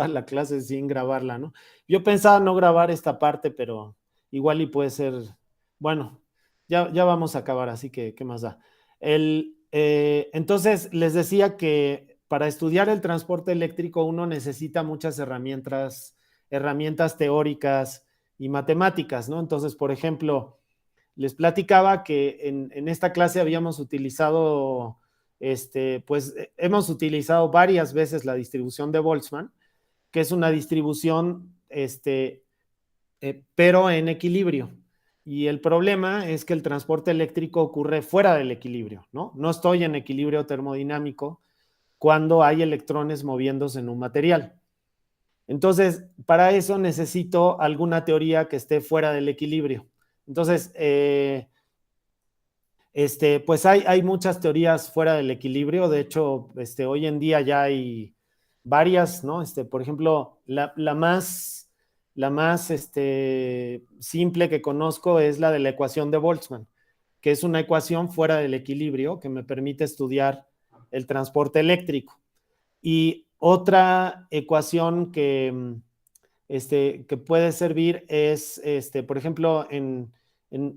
la clase sin grabarla, ¿no? Yo pensaba no grabar esta parte, pero igual y puede ser, bueno, ya vamos a acabar, así que ¿qué más da? Entonces, les decía que para estudiar el transporte eléctrico uno necesita muchas herramientas teóricas y matemáticas, ¿no? Entonces, por ejemplo, les platicaba que en esta clase habíamos utilizado, pues hemos utilizado varias veces la distribución de Boltzmann, que es una distribución, pero en equilibrio. Y el problema es que el transporte eléctrico ocurre fuera del equilibrio, ¿no? No estoy en equilibrio termodinámico cuando hay electrones moviéndose en un material. Entonces, para eso necesito alguna teoría que esté fuera del equilibrio. Entonces, pues hay muchas teorías fuera del equilibrio. De hecho, hoy en día ya hay varias, ¿no? Por ejemplo, la más simple que conozco es la de la ecuación de Boltzmann, que es una ecuación fuera del equilibrio que me permite estudiar el transporte eléctrico. Y otra ecuación que puede servir es, por ejemplo,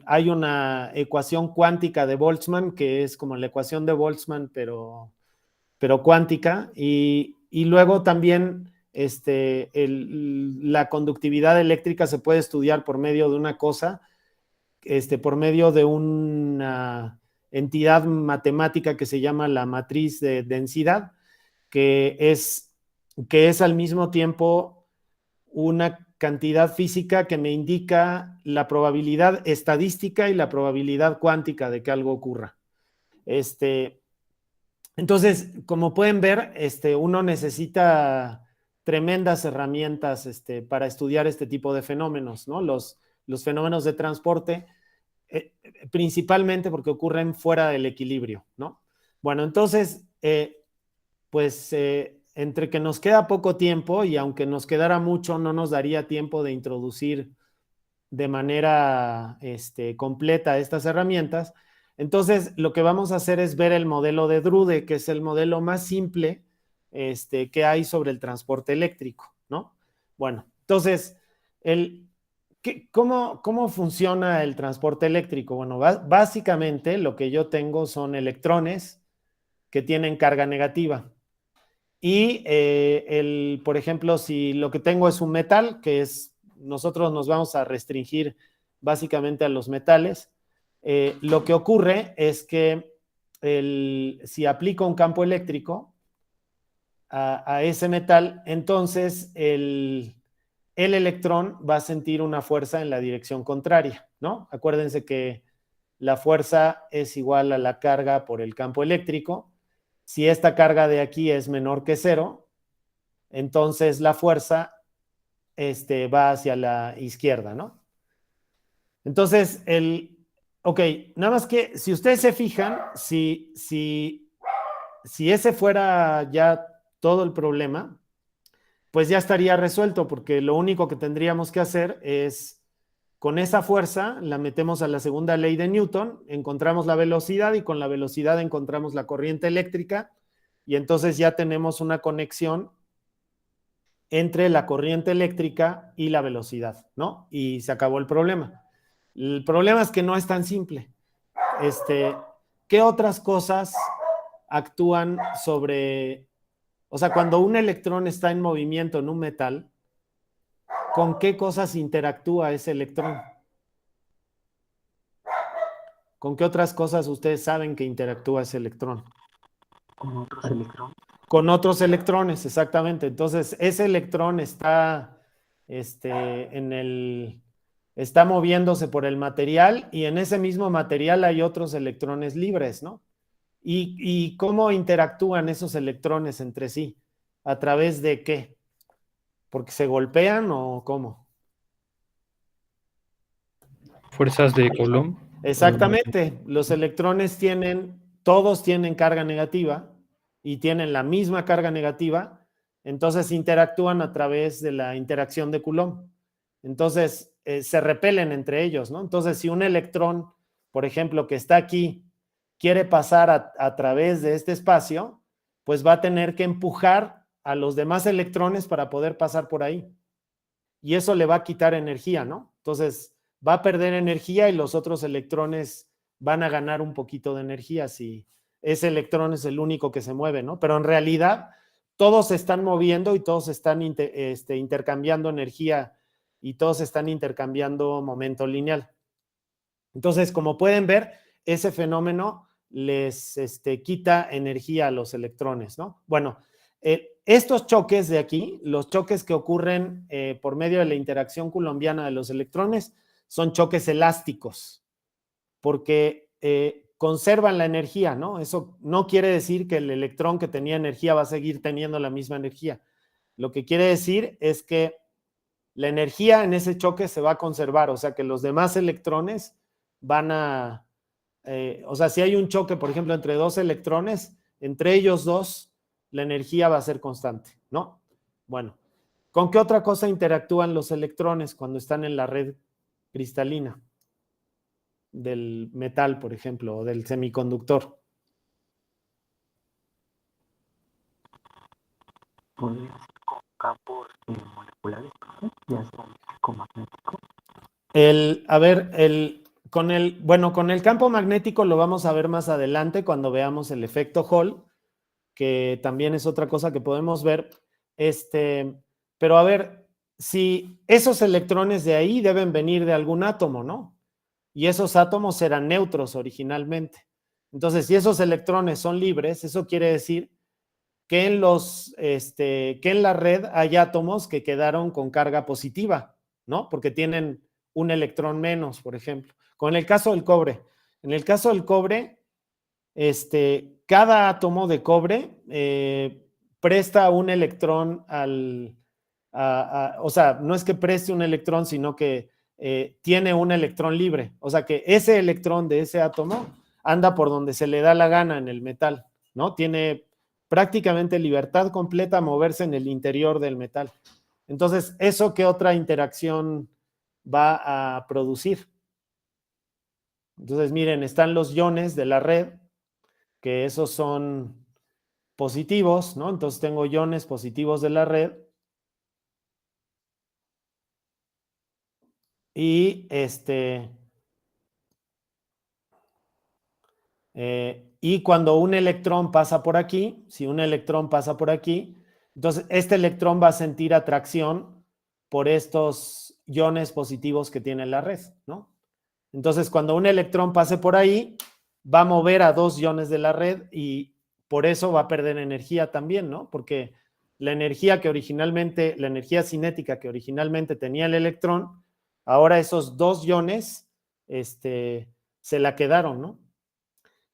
hay una ecuación cuántica de Boltzmann, que es como la ecuación de Boltzmann, pero cuántica, y luego también la conductividad eléctrica se puede estudiar por medio de una cosa, por medio de una entidad matemática que se llama la matriz de densidad, que es al mismo tiempo una cantidad física que me indica la probabilidad estadística y la probabilidad cuántica de que algo ocurra. Entonces, como pueden ver, uno necesita tremendas herramientas para estudiar este tipo de fenómenos, ¿no? Los fenómenos de transporte, principalmente porque ocurren fuera del equilibrio, ¿no? Bueno, entonces, pues entre que nos queda poco tiempo y aunque nos quedara mucho, no nos daría tiempo de introducir de manera completa estas herramientas. Entonces, lo que vamos a hacer es ver el modelo de Drude, que es el modelo más simple que hay sobre el transporte eléctrico, ¿no? Bueno, entonces, ¿cómo funciona el transporte eléctrico? Bueno, básicamente lo que yo tengo son electrones que tienen carga negativa. Y, por ejemplo, si lo que tengo es un metal, nosotros nos vamos a restringir básicamente a los metales, lo que ocurre es que si aplico un campo eléctrico a ese metal, entonces el electrón va a sentir una fuerza en la dirección contraria, ¿no? Acuérdense que la fuerza es igual a la carga por el campo eléctrico. Si esta carga de aquí es menor que cero, entonces la fuerza va hacia la izquierda, ¿no? Entonces, ok, nada más que si ustedes se fijan, si ese fuera ya todo el problema, pues ya estaría resuelto, porque lo único que tendríamos que hacer es, con esa fuerza, la metemos a la segunda ley de Newton, encontramos la velocidad y con la velocidad encontramos la corriente eléctrica y entonces ya tenemos una conexión entre la corriente eléctrica y la velocidad, ¿no? Y se acabó el problema. El problema es que no es tan simple. ¿Qué otras cosas actúan sobre, o sea, cuando un electrón está en movimiento en un metal, ¿con qué cosas interactúa ese electrón? ¿Con qué otras cosas ustedes saben que interactúa ese electrón? Con otros electrones. Con otros electrones, exactamente. Entonces, ese electrón está, está moviéndose por el material y en ese mismo material hay otros electrones libres, ¿no? ¿Y cómo interactúan esos electrones entre sí? ¿A través de qué? ¿Porque se golpean o cómo? Fuerzas de Coulomb. Exactamente. Los electrones todos tienen carga negativa y tienen la misma carga negativa, entonces interactúan a través de la interacción de Coulomb. Entonces, se repelen entre ellos, ¿no? Entonces, si un electrón, por ejemplo, que está aquí, quiere pasar a través de este espacio, pues va a tener que empujar a los demás electrones para poder pasar por ahí. Y eso le va a quitar energía, ¿no? Entonces, va a perder energía y los otros electrones van a ganar un poquito de energía si ese electrón es el único que se mueve, ¿no? Pero en realidad, todos se están moviendo y todos están intercambiando energía y todos están intercambiando momento lineal. Entonces, como pueden ver, ese fenómeno les quita energía a los electrones, ¿no? Bueno, estos choques de aquí, los choques que ocurren por medio de la interacción coulombiana de los electrones, son choques elásticos, porque conservan la energía, ¿no? Eso no quiere decir que el electrón que tenía energía va a seguir teniendo la misma energía. Lo que quiere decir es que la energía en ese choque se va a conservar, o sea que los demás electrones van a, o sea, si hay un choque, por ejemplo, entre dos electrones, entre ellos dos, la energía va a ser constante, ¿no? Bueno, ¿con qué otra cosa interactúan los electrones cuando están en la red cristalina del metal, por ejemplo, o del semiconductor? Podría ser con campos moleculares, profe, ya sea con magnético. Con el campo magnético lo vamos a ver más adelante cuando veamos el efecto Hall, que también es otra cosa que podemos ver. Pero a ver, si esos electrones de ahí deben venir de algún átomo, ¿no? Y esos átomos eran neutros originalmente. Entonces, si esos electrones son libres, eso quiere decir que en la red hay átomos que quedaron con carga positiva, ¿no? Porque tienen un electrón menos, por ejemplo. Con el caso del cobre. En el caso del cobre, cada átomo de cobre presta un electrón o sea, no es que preste un electrón, sino que tiene un electrón libre. O sea, que ese electrón de ese átomo anda por donde se le da la gana en el metal, ¿no? Tiene prácticamente libertad completa a moverse en el interior del metal. Entonces, ¿eso qué otra interacción va a producir? Entonces, miren, están los iones de la red, que esos son positivos, ¿no? Entonces tengo iones positivos de la red. Y y cuando un electrón pasa por aquí, si un electrón pasa por aquí, entonces este electrón va a sentir atracción por estos iones positivos que tiene la red, ¿no? Entonces, cuando un electrón pase por ahí, va a mover a dos iones de la red y por eso va a perder energía también, ¿no? Porque la energía la energía cinética que originalmente tenía el electrón, ahora esos dos iones se la quedaron, ¿no?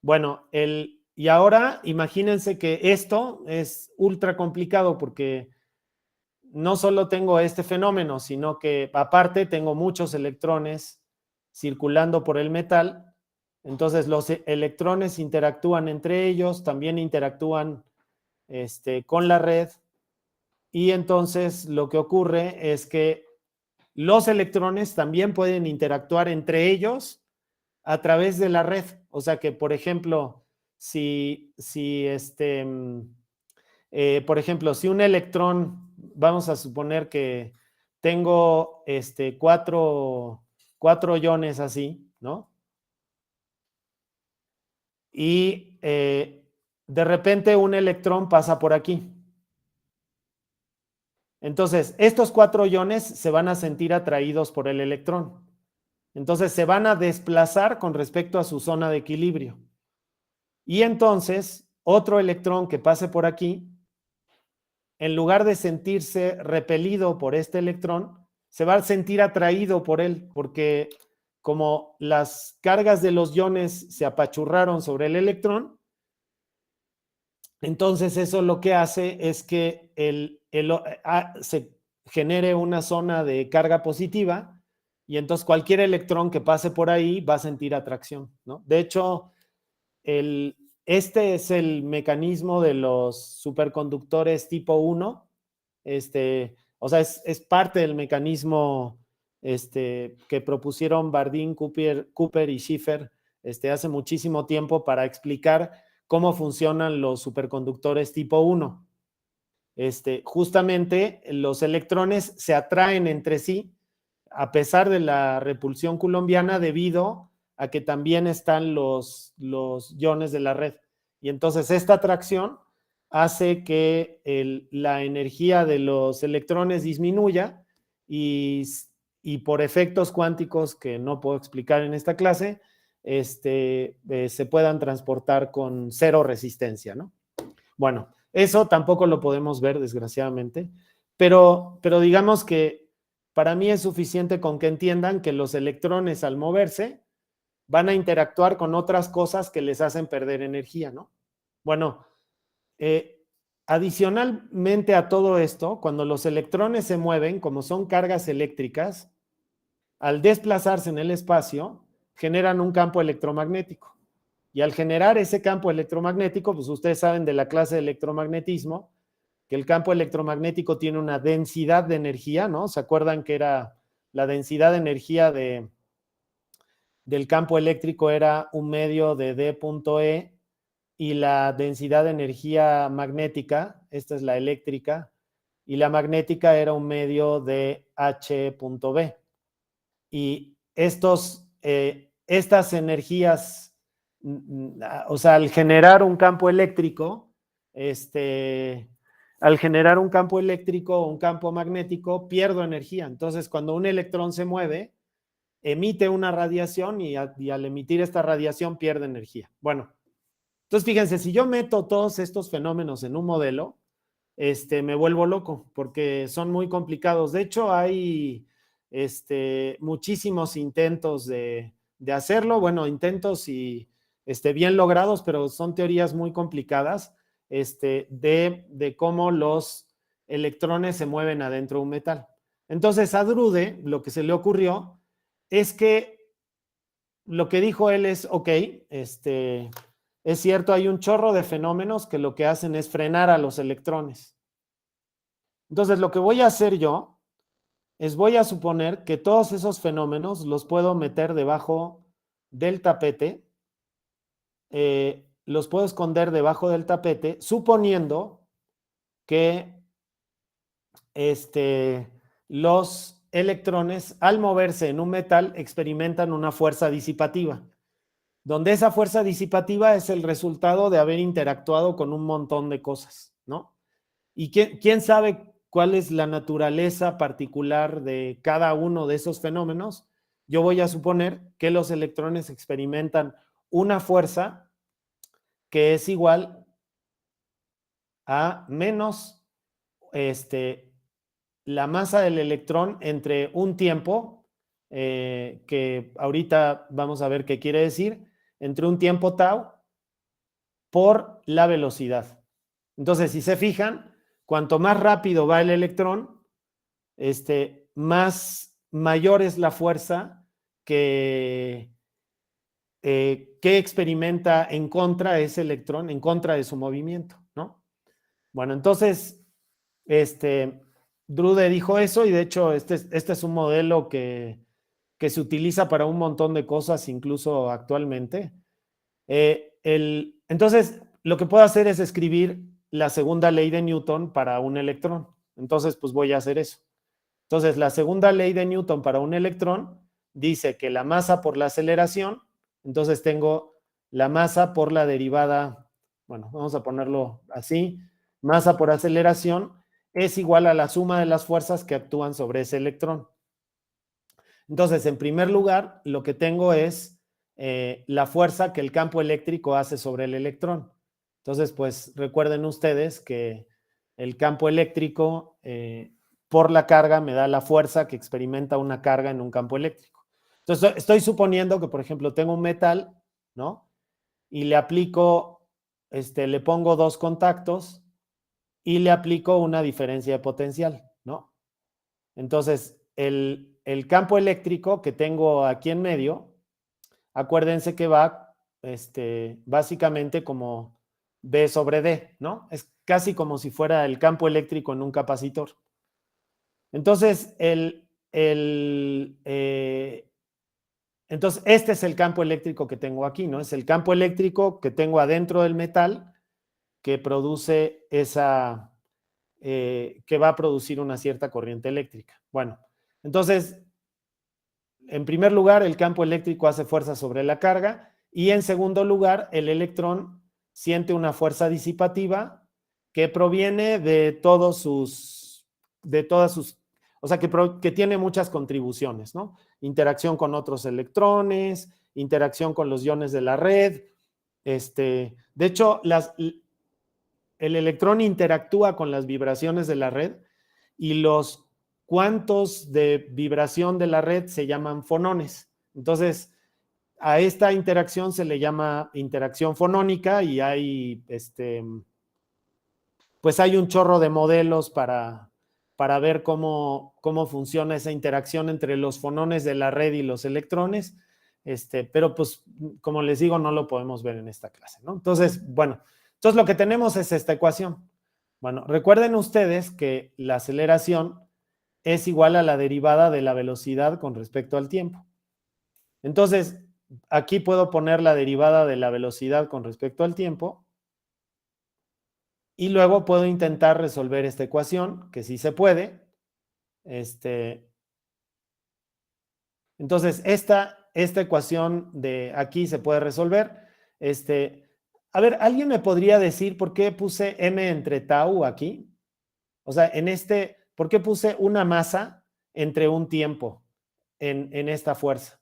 Bueno, y ahora imagínense que esto es ultra complicado porque no solo tengo este fenómeno, sino que aparte tengo muchos electrones circulando por el metal. Entonces los electrones interactúan entre ellos, también interactúan con la red. Y entonces lo que ocurre es que los electrones también pueden interactuar entre ellos a través de la red. O sea que, por ejemplo, por ejemplo, si un electrón, vamos a suponer que tengo cuatro iones así, ¿no? Y de repente un electrón pasa por aquí. Entonces, estos cuatro iones se van a sentir atraídos por el electrón. Entonces, se van a desplazar con respecto a su zona de equilibrio. Y entonces, otro electrón que pase por aquí, en lugar de sentirse repelido por este electrón, se va a sentir atraído por él, porque como las cargas de los iones se apachurraron sobre el electrón, entonces eso lo que hace es que se genere una zona de carga positiva y entonces cualquier electrón que pase por ahí va a sentir atracción, ¿no? De hecho, este es el mecanismo de los superconductores tipo 1. O sea, es parte del mecanismo que propusieron Bardeen, Cooper y Schiffer hace muchísimo tiempo para explicar cómo funcionan los superconductores tipo 1. justamente los electrones se atraen entre sí a pesar de la repulsión coulombiana debido a que también están los iones de la red. Y entonces esta atracción hace que la energía de los electrones disminuya y por efectos cuánticos que no puedo explicar en esta clase, se puedan transportar con cero resistencia, ¿no? Bueno, eso tampoco lo podemos ver, desgraciadamente, pero digamos que para mí es suficiente con que entiendan que los electrones al moverse van a interactuar con otras cosas que les hacen perder energía, ¿no? Bueno, adicionalmente a todo esto, cuando los electrones se mueven, como son cargas eléctricas, al desplazarse en el espacio, generan un campo electromagnético. Y al generar ese campo electromagnético, pues ustedes saben de la clase de electromagnetismo, que el campo electromagnético tiene una densidad de energía, ¿no? ¿Se acuerdan que era la densidad de energía del campo eléctrico era un medio de D.E y la densidad de energía magnética, esta es la eléctrica, y la magnética era un medio de H.B. Y estas energías, o sea, al generar un campo eléctrico, al generar un campo eléctrico o un campo magnético, pierdo energía. Entonces, cuando un electrón se mueve, emite una radiación y al emitir esta radiación pierde energía. Bueno, entonces fíjense, si yo meto todos estos fenómenos en un modelo, me vuelvo loco porque son muy complicados. De hecho, hay muchísimos intentos de hacerlo, bueno, intentos y bien logrados, pero son teorías muy complicadas de cómo los electrones se mueven adentro de un metal. Entonces, a Drude lo que se le ocurrió es que lo que dijo él es, ok, es cierto, hay un chorro de fenómenos que lo que hacen es frenar a los electrones. Entonces, lo que voy a hacer yo es voy a suponer que todos esos fenómenos los puedo meter debajo del tapete, los puedo esconder debajo del tapete, suponiendo que los electrones al moverse en un metal experimentan una fuerza disipativa, donde esa fuerza disipativa es el resultado de haber interactuado con un montón de cosas, ¿no? ¿Y quién sabe cuál es la naturaleza particular de cada uno de esos fenómenos? Yo voy a suponer que los electrones experimentan una fuerza que es igual a menos la masa del electrón entre un tiempo, que ahorita vamos a ver qué quiere decir, entre un tiempo tau por la velocidad. Entonces, si se fijan, cuanto más rápido va el electrón, más mayor es la fuerza que experimenta en contra ese electrón, en contra de su movimiento, ¿no? Bueno, entonces, Drude dijo eso y de hecho este es un modelo que se utiliza para un montón de cosas, incluso actualmente. Entonces, lo que puedo hacer es escribir la segunda ley de Newton para un electrón. Entonces, pues voy a hacer eso. Entonces, la segunda ley de Newton para un electrón dice que la masa por la aceleración, entonces tengo la masa por la derivada, bueno, vamos a ponerlo así, masa por aceleración es igual a la suma de las fuerzas que actúan sobre ese electrón. Entonces, en primer lugar, lo que tengo es la fuerza que el campo eléctrico hace sobre el electrón. Entonces, pues recuerden ustedes que el campo eléctrico por la carga me da la fuerza que experimenta una carga en un campo eléctrico. Entonces, estoy suponiendo que, por ejemplo, tengo un metal, ¿no? Y le aplico, le pongo dos contactos y le aplico una diferencia de potencial, ¿no? Entonces, el campo eléctrico que tengo aquí en medio, acuérdense que va básicamente como B sobre D, ¿no? Es casi como si fuera el campo eléctrico en un capacitor. Entonces, entonces, este es el campo eléctrico que tengo aquí, ¿no? Es el campo eléctrico que tengo adentro del metal que produce esa que va a producir una cierta corriente eléctrica. Bueno, entonces, en primer lugar, el campo eléctrico hace fuerza sobre la carga y en segundo lugar, el electrón siente una fuerza disipativa que proviene de todas sus, o sea, que tiene muchas contribuciones, ¿no? Interacción con otros electrones, interacción con los iones de la red. De hecho, el electrón interactúa con las vibraciones de la red y los cuantos de vibración de la red se llaman fonones. Entonces, a esta interacción se le llama interacción fonónica y hay, pues hay un chorro de modelos para ver cómo funciona esa interacción entre los fonones de la red y los electrones. Pero pues, como les digo, no lo podemos ver en esta clase, ¿no? Entonces, bueno, entonces lo que tenemos es esta ecuación. Bueno, recuerden ustedes que la aceleración es igual a la derivada de la velocidad con respecto al tiempo. Entonces, aquí puedo poner la derivada de la velocidad con respecto al tiempo y luego puedo intentar resolver esta ecuación, que sí se puede. Entonces, esta ecuación de aquí se puede resolver. A ver, ¿alguien me podría decir por qué puse m entre tau aquí? O sea, ¿por qué puse una masa entre un tiempo en esta fuerza?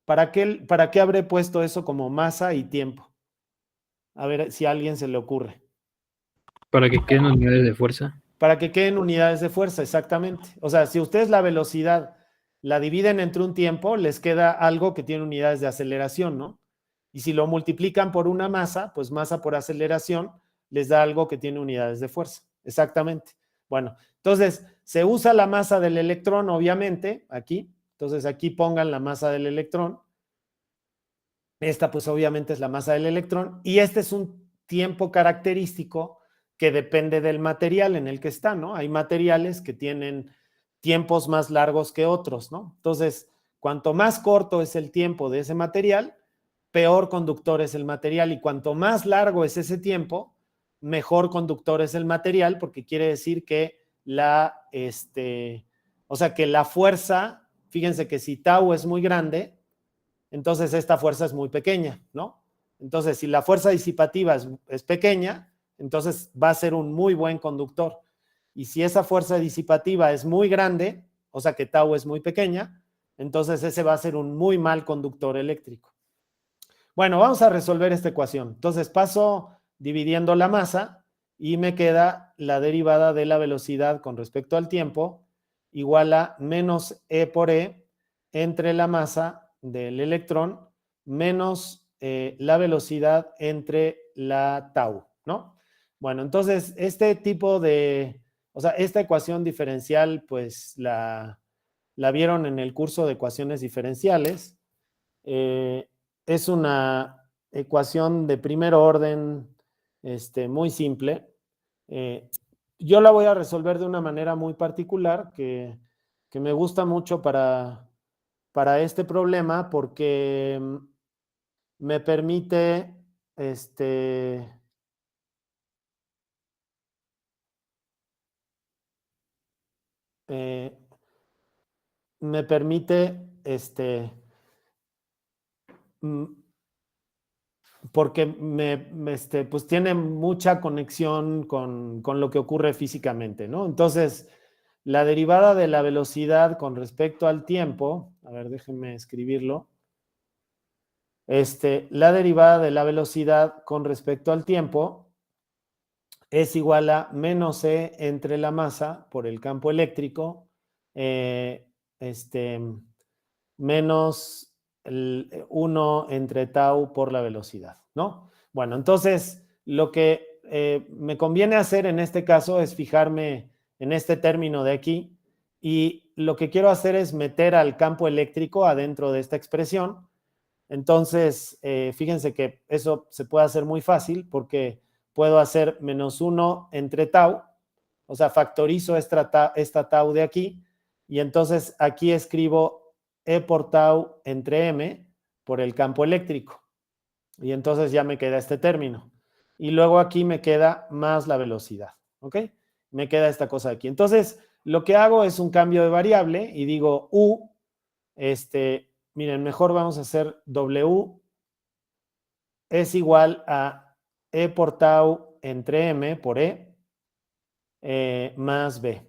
¿Para qué habré puesto eso como masa y tiempo? A ver si a alguien se le ocurre. Para que queden unidades de fuerza. Para que queden unidades de fuerza, exactamente. O sea, si ustedes la velocidad la dividen entre un tiempo, les queda algo que tiene unidades de aceleración, ¿no? Y si lo multiplican por una masa, pues masa por aceleración les da algo que tiene unidades de fuerza. Exactamente. Bueno, entonces se usa la masa del electrón, obviamente, aquí. Entonces aquí pongan la masa del electrón. Esta, pues obviamente es la masa del electrón. Y este es un tiempo característico que depende del material en el que está, ¿no? Hay materiales que tienen tiempos más largos que otros, ¿no? Entonces, cuanto más corto es el tiempo de ese material, peor conductor es el material, y cuanto más largo es ese tiempo, mejor conductor es el material, porque quiere decir que o sea, que la fuerza, fíjense que si tau es muy grande, entonces esta fuerza es muy pequeña, ¿no? Entonces, si la fuerza disipativa es pequeña, entonces va a ser un muy buen conductor. Y si esa fuerza disipativa es muy grande, o sea que tau es muy pequeña, entonces ese va a ser un muy mal conductor eléctrico. Bueno, vamos a resolver esta ecuación. Entonces paso dividiendo la masa y me queda la derivada de la velocidad con respecto al tiempo igual a menos E por E entre la masa del electrón menos la velocidad entre la tau, ¿no? Bueno, entonces este tipo de, o sea, esta ecuación diferencial, pues la vieron en el curso de ecuaciones diferenciales. Es una ecuación de primer orden muy simple. Yo la voy a resolver de una manera muy particular que me gusta mucho para este problema porque me permite me permite porque pues tiene mucha conexión con lo que ocurre físicamente, ¿no? Entonces, la derivada de la velocidad con respecto al tiempo, a ver, déjenme escribirlo. La derivada de la velocidad con respecto al tiempo es igual a menos E entre la masa por el campo eléctrico, menos el 1 entre tau por la velocidad, ¿no? Bueno, entonces lo que me conviene hacer en este caso es fijarme en este término de aquí y lo que quiero hacer es meter al campo eléctrico adentro de esta expresión. Entonces, fíjense que eso se puede hacer muy fácil porque puedo hacer menos 1 entre tau, o sea, factorizo esta tau de aquí y entonces aquí escribo E por tau entre M por el campo eléctrico. Y entonces ya me queda este término. Y luego aquí me queda más la velocidad. ¿Ok? me queda esta cosa aquí. Entonces, lo que hago es un cambio de variable y digo U, miren, mejor vamos a hacer W es igual a E por tau entre M por E más B.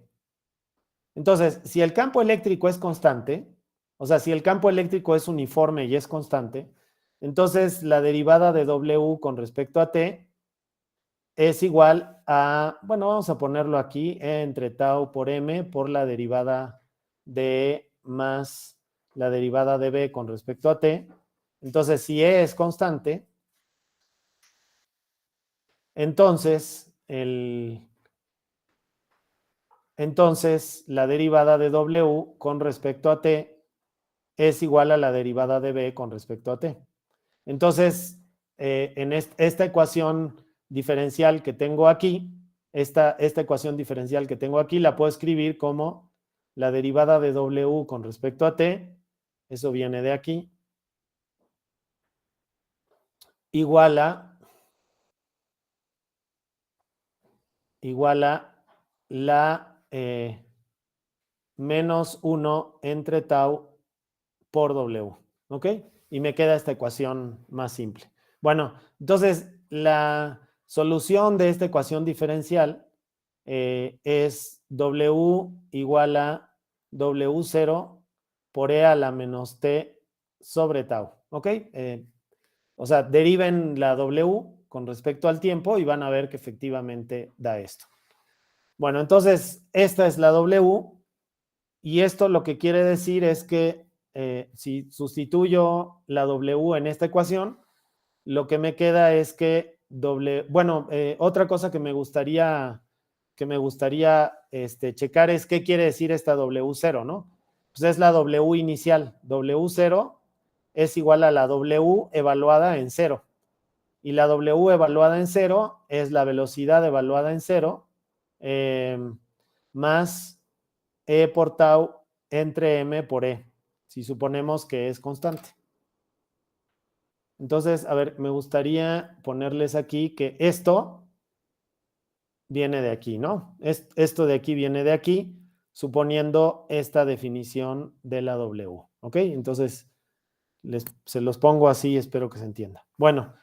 Entonces, si el campo eléctrico es constante, o sea, si el campo eléctrico es uniforme y es constante, entonces la derivada de W con respecto a T es igual a, bueno, vamos a ponerlo aquí, E entre tau por M por la derivada de E más la derivada de B con respecto a T. Entonces, si E es constante, entonces la derivada de W con respecto a T es igual a la derivada de B con respecto a T. Entonces, en esta ecuación diferencial que tengo aquí, esta ecuación diferencial que tengo aquí, la puedo escribir como la derivada de W con respecto a T, eso viene de aquí, igual a la menos 1 entre tau por W, ¿ok? Y me queda esta ecuación más simple. Bueno, entonces la solución de esta ecuación diferencial es W igual a W0 por E a la menos T sobre tau, ¿ok? O sea, deriven la W con respecto al tiempo y van a ver que efectivamente da esto. Bueno, entonces esta es la W y esto lo que quiere decir es que si sustituyo la W en esta ecuación, lo que me queda es que otra cosa que me gustaría checar es qué quiere decir esta W0, ¿no? Pues es la W inicial. W0 es igual a la W evaluada en 0. Y la W evaluada en 0 es la velocidad evaluada en 0 más E por tau entre M por E, si suponemos que es constante. Entonces, a ver, me gustaría ponerles aquí que esto viene de aquí, ¿no? Esto de aquí viene de aquí, suponiendo esta definición de la W, ¿ok? Entonces, se los pongo así, espero que se entienda. Bueno,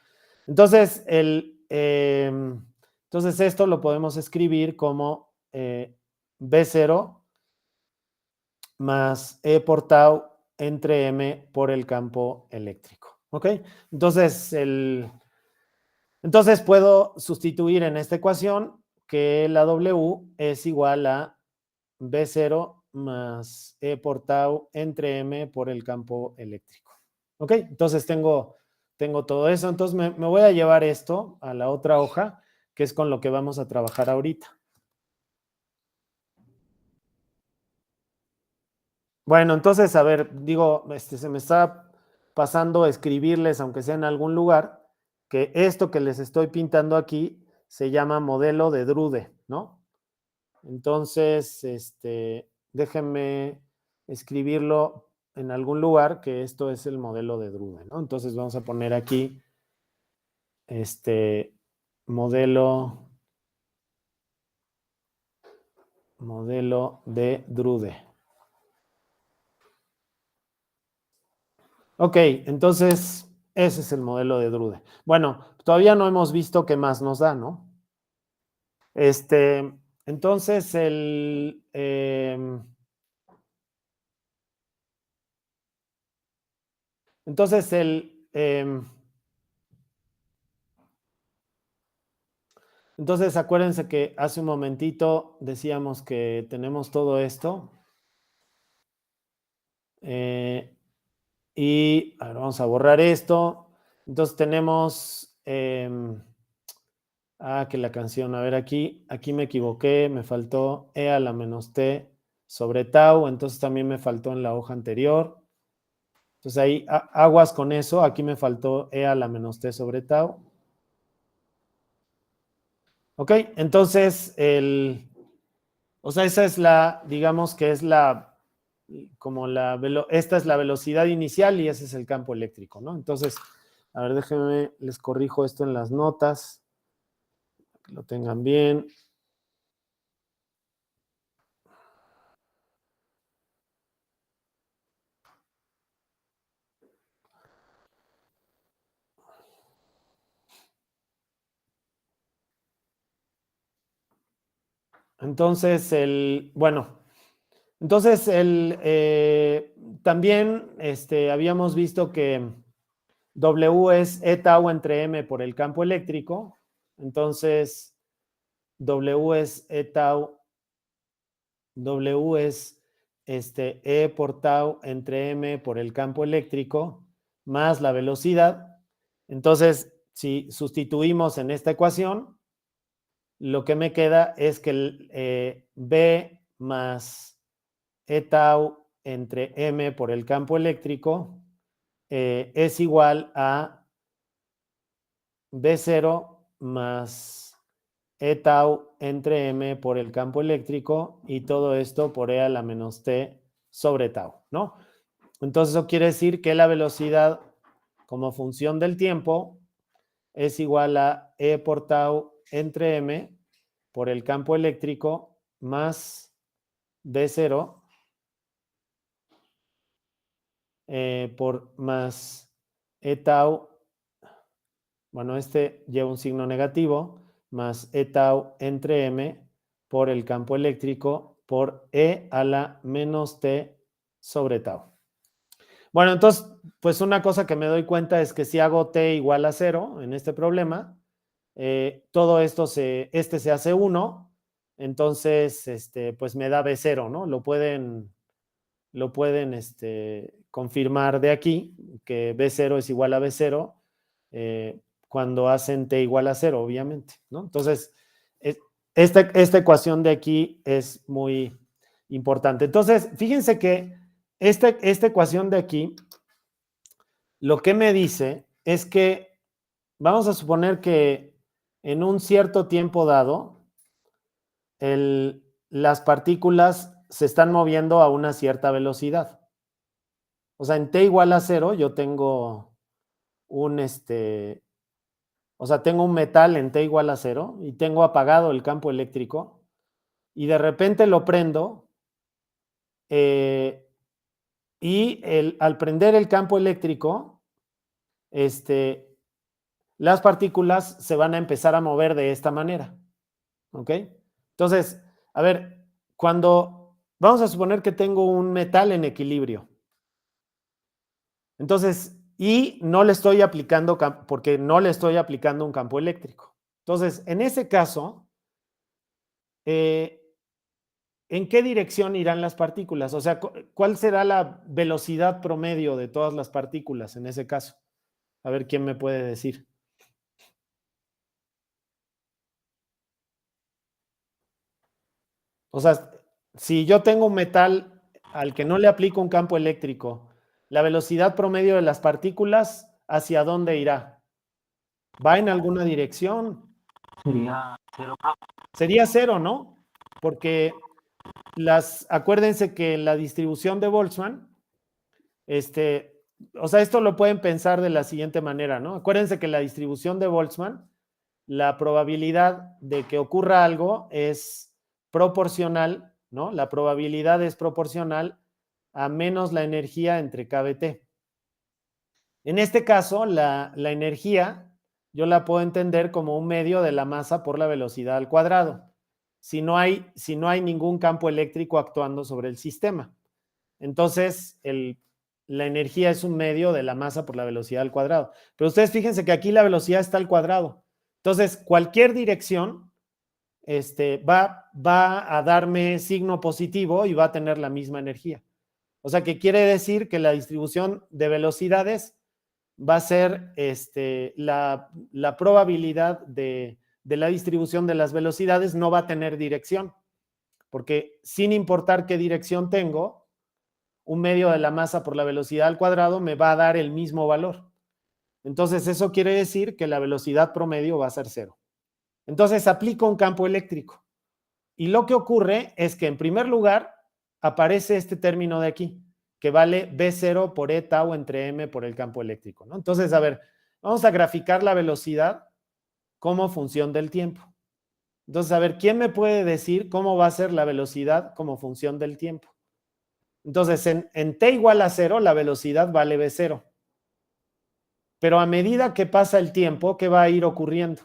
entonces, entonces esto lo podemos escribir como B0 más E por tau entre M por el campo eléctrico. ¿Ok? Entonces, entonces puedo sustituir en esta ecuación que la W es igual a B0 más E por tau entre M por el campo eléctrico. ¿Ok? Entonces tengo todo eso. Entonces me voy a llevar esto a la otra hoja, que es con lo que vamos a trabajar ahorita. Bueno, entonces, a ver, digo, se me está pasando a escribirles, aunque sea en algún lugar, que esto que les estoy pintando aquí se llama modelo de Drude, ¿no? Entonces, déjenme escribirlo en algún lugar, que esto es el modelo de Drude, ¿no? Entonces vamos a poner aquí, modelo de Drude. Ok, entonces ese es el modelo de Drude. Bueno, todavía no hemos visto qué más nos da, ¿no? Entonces entonces acuérdense que hace un momentito decíamos que tenemos todo esto. Y a ver, vamos a borrar esto. Entonces tenemos que la canción, a ver, aquí me equivoqué, me faltó E a la menos T sobre tau, entonces también me faltó en la hoja anterior. Entonces ahí aguas con eso, aquí me faltó E a la menos T sobre tau. Ok, entonces o sea, esa es digamos que es esta es la velocidad inicial y ese es el campo eléctrico, ¿no? Entonces, a ver, déjenme, les corrijo esto en las notas, que lo tengan bien. Entonces, también habíamos visto que W es E tau entre M por el campo eléctrico. Entonces, W es E tau, W es E por tau entre M por el campo eléctrico más la velocidad. Entonces, si sustituimos en esta ecuación, lo que me queda es que B más E tau entre M por el campo eléctrico es igual a B0 más E tau entre M por el campo eléctrico y todo esto por E a la menos T sobre tau, ¿no? Entonces eso quiere decir que la velocidad como función del tiempo es igual a E por tau entre M por el campo eléctrico más B0 por más E tau, bueno, lleva un signo negativo, más E tau entre M por el campo eléctrico por E a la menos T sobre tau. Bueno, entonces, pues una cosa que me doy cuenta es que si hago T igual a 0 en este problema, todo esto se hace 1, entonces, pues me da B0, ¿no? Lo pueden confirmar de aquí, que B0 es igual a B0, cuando hacen T igual a 0, obviamente, ¿no? Entonces, esta ecuación de aquí es muy importante. Entonces, fíjense que esta ecuación de aquí, lo que me dice es que vamos a suponer que en un cierto tiempo dado, las partículas se están moviendo a una cierta velocidad. O sea, en T igual a 0 yo tengo tengo un metal en T igual a 0 y tengo apagado el campo eléctrico y de repente lo prendo y al prender el campo eléctrico, las partículas se van a empezar a mover de esta manera. ¿Ok? Entonces, a ver, vamos a suponer que tengo un metal en equilibrio. Entonces, y no le estoy aplicando, porque no le estoy aplicando un campo eléctrico. Entonces, en ese caso, ¿en qué dirección irán las partículas? O sea, ¿cuál será la velocidad promedio de todas las partículas en ese caso? A ver, ¿quién me puede decir? O sea, si yo tengo un metal al que no le aplico un campo eléctrico, la velocidad promedio de las partículas, ¿hacia dónde irá? ¿Va en alguna dirección? Sería 0, profe. Sería 0, ¿no? Porque acuérdense que la distribución de Boltzmann, o sea, esto lo pueden pensar de la siguiente manera, ¿no? Acuérdense que la distribución de Boltzmann, la probabilidad de que ocurra algo es proporcional, ¿no? La probabilidad es proporcional a menos la energía entre K, T. En este caso, la energía yo la puedo entender como un medio de la masa por la velocidad al cuadrado, si no hay ningún campo eléctrico actuando sobre el sistema. Entonces, la energía es un medio de la masa por la velocidad al cuadrado. Pero ustedes fíjense que aquí la velocidad está al cuadrado. Entonces, cualquier dirección va a darme signo positivo y va a tener la misma energía. O sea, que quiere decir que la distribución de velocidades va a ser la probabilidad de la distribución de las velocidades no va a tener dirección, porque sin importar qué dirección tengo, un medio de la masa por la velocidad al cuadrado me va a dar el mismo valor. Entonces, eso quiere decir que la velocidad promedio va a ser 0. Entonces, aplico un campo eléctrico. Y lo que ocurre es que, en primer lugar, aparece este término de aquí, que vale B0 por E tau entre M por el campo eléctrico, ¿no? Entonces, a ver, vamos a graficar la velocidad como función del tiempo. Entonces, a ver, ¿quién me puede decir cómo va a ser la velocidad como función del tiempo? Entonces, en T igual a 0, la velocidad vale B0. Pero a medida que pasa el tiempo, ¿qué va a ir ocurriendo?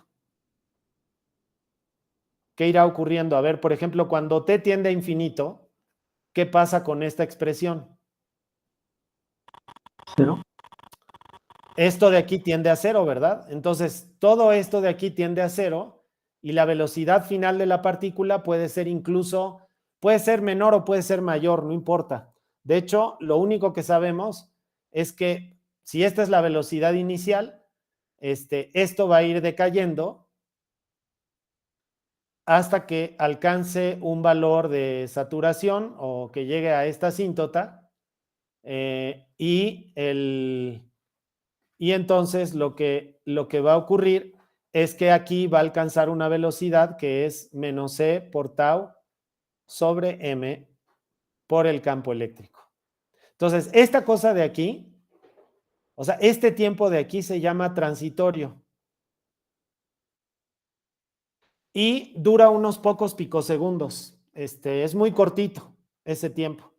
¿qué irá ocurriendo? A ver, por ejemplo, cuando t tiende a infinito, ¿qué pasa con esta expresión? 0. Esto de aquí tiende a 0, ¿verdad? Entonces, todo esto de aquí tiende a 0 y la velocidad final de la partícula puede ser incluso, puede ser menor o puede ser mayor, no importa. De hecho, lo único que sabemos es que si esta es la velocidad inicial, esto va a ir decayendo hasta que alcance un valor de saturación o que llegue a esta asíntota y entonces lo que va a ocurrir es que aquí va a alcanzar una velocidad que es menos e por tau sobre m por el campo eléctrico. Entonces, esta cosa de aquí, o sea, este tiempo de aquí se llama transitorio y dura unos pocos picosegundos. Es muy cortito ese tiempo.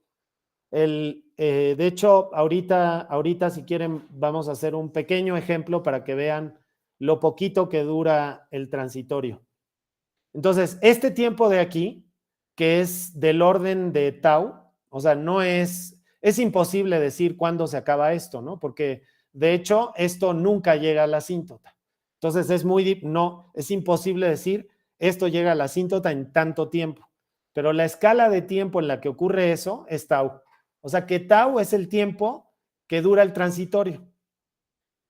De hecho, ahorita, si quieren, vamos a hacer un pequeño ejemplo para que vean lo poquito que dura el transitorio. Entonces, este tiempo de aquí, que es del orden de tau, o sea, es imposible decir cuándo se acaba esto, ¿no? Porque, de hecho, esto nunca llega a la asíntota. Entonces, es imposible decir esto llega a la asíntota en tanto tiempo. Pero la escala de tiempo en la que ocurre eso es tau. O sea, que tau es el tiempo que dura el transitorio.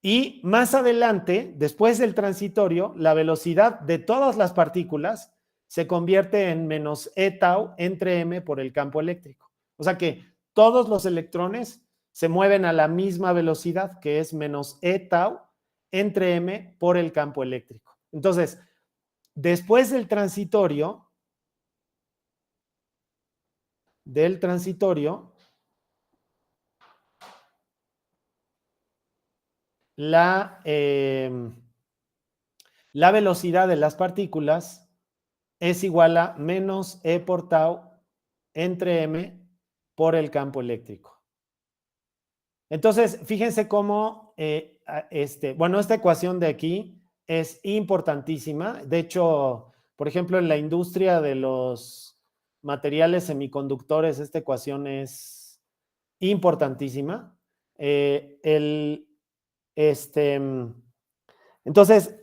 Y más adelante, después del transitorio, la velocidad de todas las partículas se convierte en menos e tau entre m por el campo eléctrico. O sea que todos los electrones se mueven a la misma velocidad, que es menos e tau entre m por el campo eléctrico. Entonces, después del transitorio, la velocidad de las partículas es igual a menos e por tau entre m por el campo eléctrico. Entonces, fíjense cómo, esta ecuación de aquí es importantísima. De hecho, por ejemplo, en la industria de los materiales semiconductores, esta ecuación es importantísima. Entonces,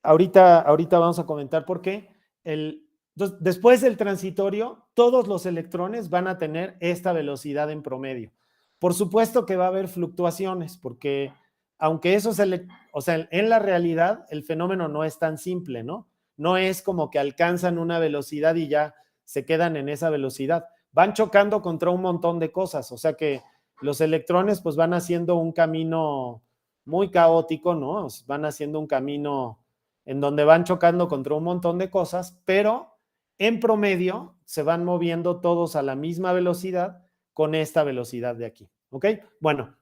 ahorita vamos a comentar por qué. Entonces, después del transitorio, todos los electrones van a tener esta velocidad en promedio. Por supuesto que va a haber fluctuaciones, porque aunque o sea, en la realidad el fenómeno no es tan simple, ¿no? No es como que alcanzan una velocidad y ya se quedan en esa velocidad. Van chocando contra un montón de cosas, o sea que los electrones pues van haciendo un camino muy caótico, ¿no? Van haciendo un camino en donde van chocando contra un montón de cosas, pero en promedio se van moviendo todos a la misma velocidad con esta velocidad de aquí, ¿ok? Bueno,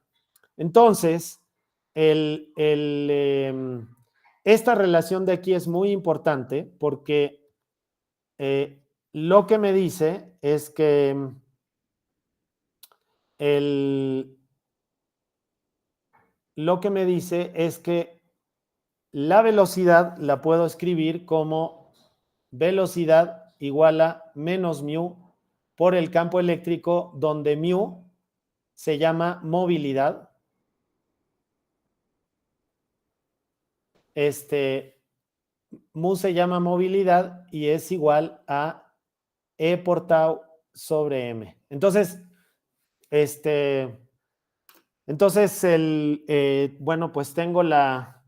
entonces, esta relación de aquí es muy importante porque lo que me dice es que la velocidad la puedo escribir como velocidad igual a menos mu por el campo eléctrico, donde mu se llama movilidad. Mu se llama movilidad y es igual a e por tau sobre m. Entonces, bueno, pues tengo la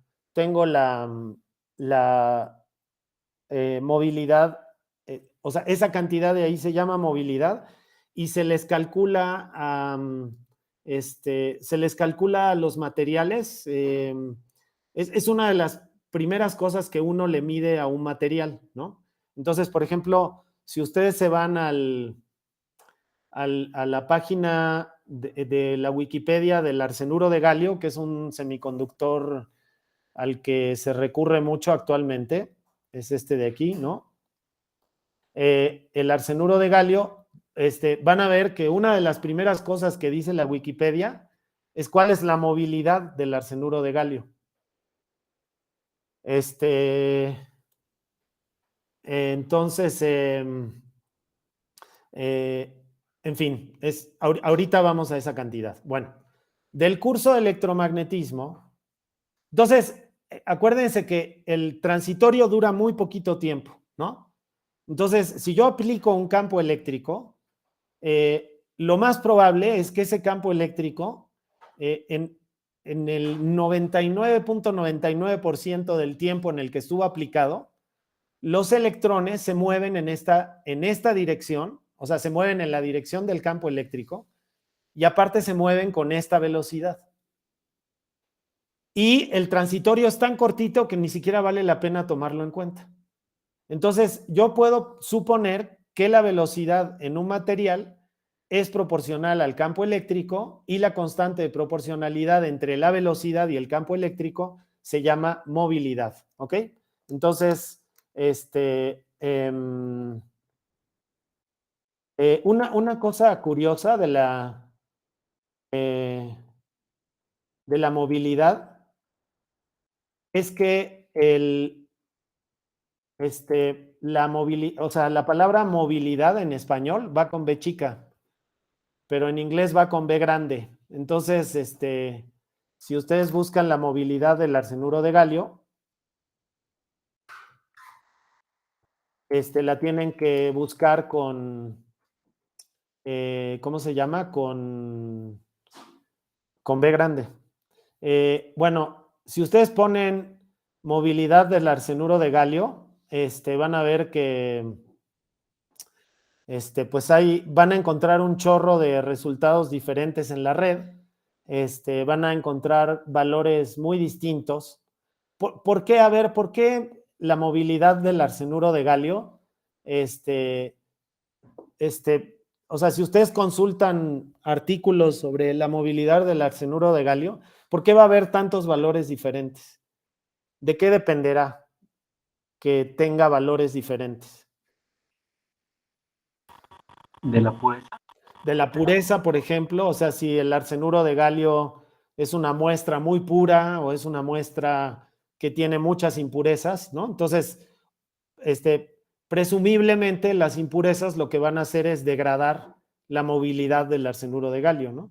movilidad, o sea, esa cantidad de ahí se llama movilidad y se les calcula a los materiales. Es una de las primeras cosas que uno le mide a un material, ¿no? Entonces, por ejemplo, si ustedes se van a la página de la Wikipedia del arsenuro de galio, que es un semiconductor al que se recurre mucho actualmente, es este de aquí, ¿no? El arsenuro de galio, van a ver que una de las primeras cosas que dice la Wikipedia es cuál es la movilidad del arsenuro de galio. Entonces, en fin, ahorita vamos a esa cantidad. Bueno, del curso de electromagnetismo, entonces, acuérdense que el transitorio dura muy poquito tiempo, ¿no? Entonces, si yo aplico un campo eléctrico, lo más probable es que ese campo eléctrico, en el 99.99% del tiempo en el que estuvo aplicado, los electrones se mueven en esta dirección, o sea, se mueven en la dirección del campo eléctrico y aparte se mueven con esta velocidad. Y el transitorio es tan cortito que ni siquiera vale la pena tomarlo en cuenta. Entonces, yo puedo suponer que la velocidad en un material es proporcional al campo eléctrico y la constante de proporcionalidad entre la velocidad y el campo eléctrico se llama movilidad, ¿ok? Entonces, una cosa curiosa de la movilidad es que o sea, la palabra movilidad en español va con B chica, pero en inglés va con B grande. Entonces, si ustedes buscan la movilidad del arsenuro de galio, la tienen que buscar con, ¿cómo se llama? Con B grande. Bueno, si ustedes ponen movilidad del arsenuro de galio, van a ver que pues ahí van a encontrar un chorro de resultados diferentes en la red. Van a encontrar valores muy distintos. ¿Por qué? A ver, ¿por qué la movilidad del arsenuro de galio? O sea, si ustedes consultan artículos sobre la movilidad del arsenuro de galio, ¿por qué va a haber tantos valores diferentes? ¿De qué dependerá que tenga valores diferentes? De la pureza. De la pureza, por ejemplo, o sea, si el arsenuro de galio es una muestra muy pura o es una muestra que tiene muchas impurezas, ¿no? Entonces, presumiblemente las impurezas lo que van a hacer es degradar la movilidad del arsenuro de galio, ¿no?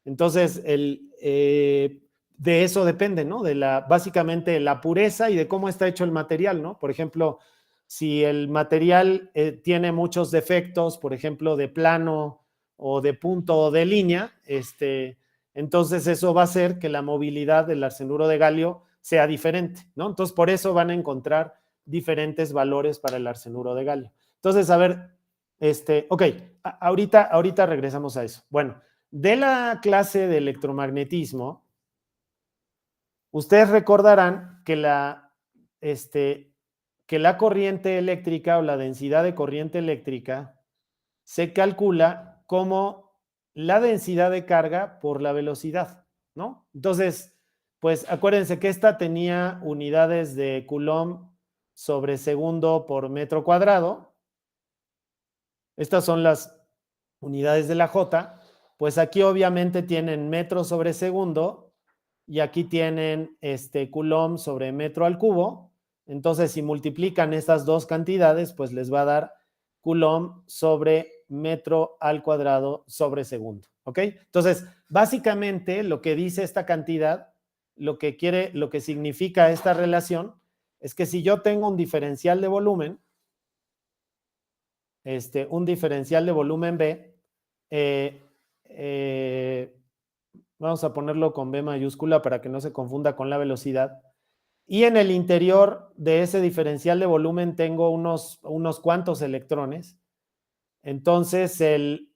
Entonces, de eso depende, ¿no? Básicamente la pureza y de cómo está hecho el material, ¿no? Por ejemplo, si el material tiene muchos defectos, por ejemplo, de plano o de punto o de línea, entonces eso va a hacer que la movilidad del arsenuro de galio sea diferente, ¿no? Entonces, por eso van a encontrar diferentes valores para el arsenuro de galio. Entonces, a ver, ok, ahorita regresamos a eso. Bueno, de la clase de electromagnetismo, ustedes recordarán que la corriente eléctrica o la densidad de corriente eléctrica se calcula como la densidad de carga por la velocidad, ¿no? Entonces, pues acuérdense que esta tenía unidades de Coulomb sobre segundo por metro cuadrado. Estas son las unidades de la J. Pues aquí obviamente tienen metro sobre segundo y aquí tienen Coulomb sobre metro al cubo. Entonces, si multiplican estas dos cantidades, pues les va a dar Coulomb sobre metro al cuadrado sobre segundo. ¿Ok? Entonces, básicamente lo que dice esta cantidad, lo que significa esta relación, es que si yo tengo un diferencial de volumen, B, vamos a ponerlo con B mayúscula para que no se confunda con la velocidad. Y en el interior de ese diferencial de volumen tengo unos cuantos electrones. Entonces,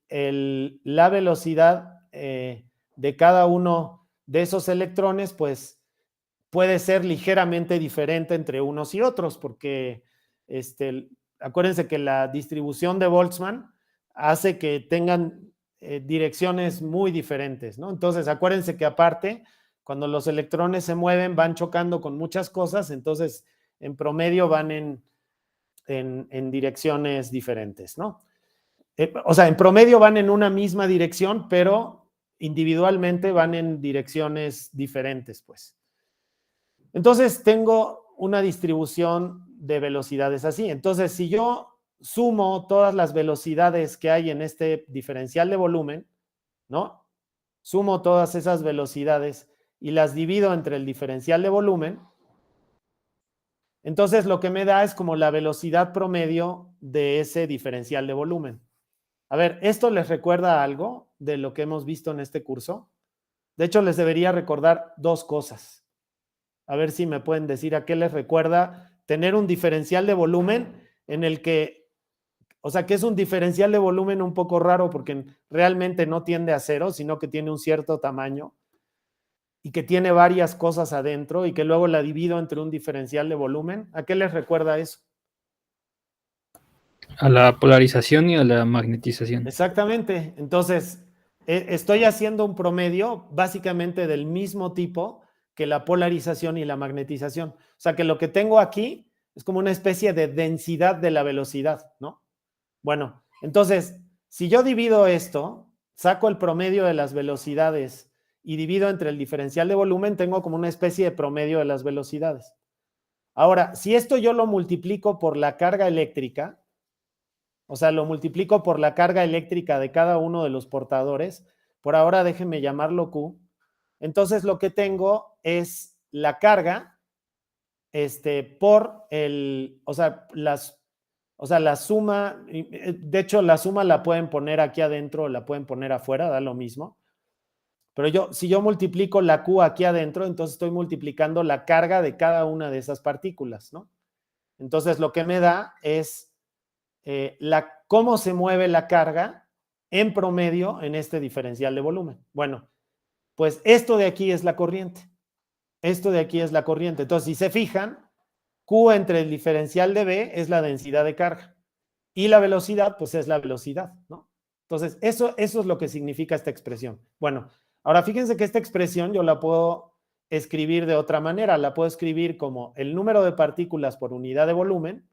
la velocidad de cada uno de esos electrones, pues, puede ser ligeramente diferente entre unos y otros, porque acuérdense que la distribución de Boltzmann hace que tengan direcciones muy diferentes, ¿no? Entonces, acuérdense que aparte, cuando los electrones se mueven, van chocando con muchas cosas, entonces, en promedio van en direcciones diferentes, ¿no? O sea, en promedio van en una misma dirección, pero individualmente van en direcciones diferentes, pues. Entonces, tengo una distribución de velocidades así. Entonces, si yo sumo todas las velocidades que hay en este diferencial de volumen, ¿no? Sumo todas esas velocidades y las divido entre el diferencial de volumen, entonces lo que me da es como la velocidad promedio de ese diferencial de volumen. A ver, ¿esto les recuerda algo de lo que hemos visto en este curso? De hecho, les debería recordar dos cosas. A ver si me pueden decir a qué les recuerda tener un diferencial de volumen en el que, o sea, que es un diferencial de volumen un poco raro porque realmente no tiende a cero, sino que tiene un cierto tamaño y que tiene varias cosas adentro y que luego la divido entre un diferencial de volumen. ¿A qué les recuerda eso? A la polarización y a la magnetización. Exactamente. Entonces, estoy haciendo un promedio básicamente del mismo tipo que la polarización y la magnetización. O sea, que lo que tengo aquí es como una especie de densidad de la velocidad, ¿no? Bueno, entonces, si yo divido esto, saco el promedio de las velocidades y divido entre el diferencial de volumen, tengo como una especie de promedio de las velocidades. Ahora, si esto yo lo multiplico por la carga eléctrica, o sea, lo multiplico por la carga eléctrica de cada uno de los portadores, por ahora déjenme llamarlo Q, entonces lo que tengo es la carga por el, o sea, la suma, de hecho la suma la pueden poner aquí adentro, la pueden poner afuera, da lo mismo. Pero si yo multiplico la Q aquí adentro, entonces estoy multiplicando la carga de cada una de esas partículas, ¿no? Entonces lo que me da es cómo se mueve la carga en promedio en este diferencial de volumen. Bueno, pues esto de aquí es la corriente. Esto de aquí es la corriente. Entonces, si se fijan, Q entre el diferencial de B es la densidad de carga y la velocidad, pues es la velocidad, ¿no? Entonces, eso es lo que significa esta expresión. Bueno, ahora fíjense que esta expresión yo la puedo escribir de otra manera. La puedo escribir como el número de partículas por unidad de volumen.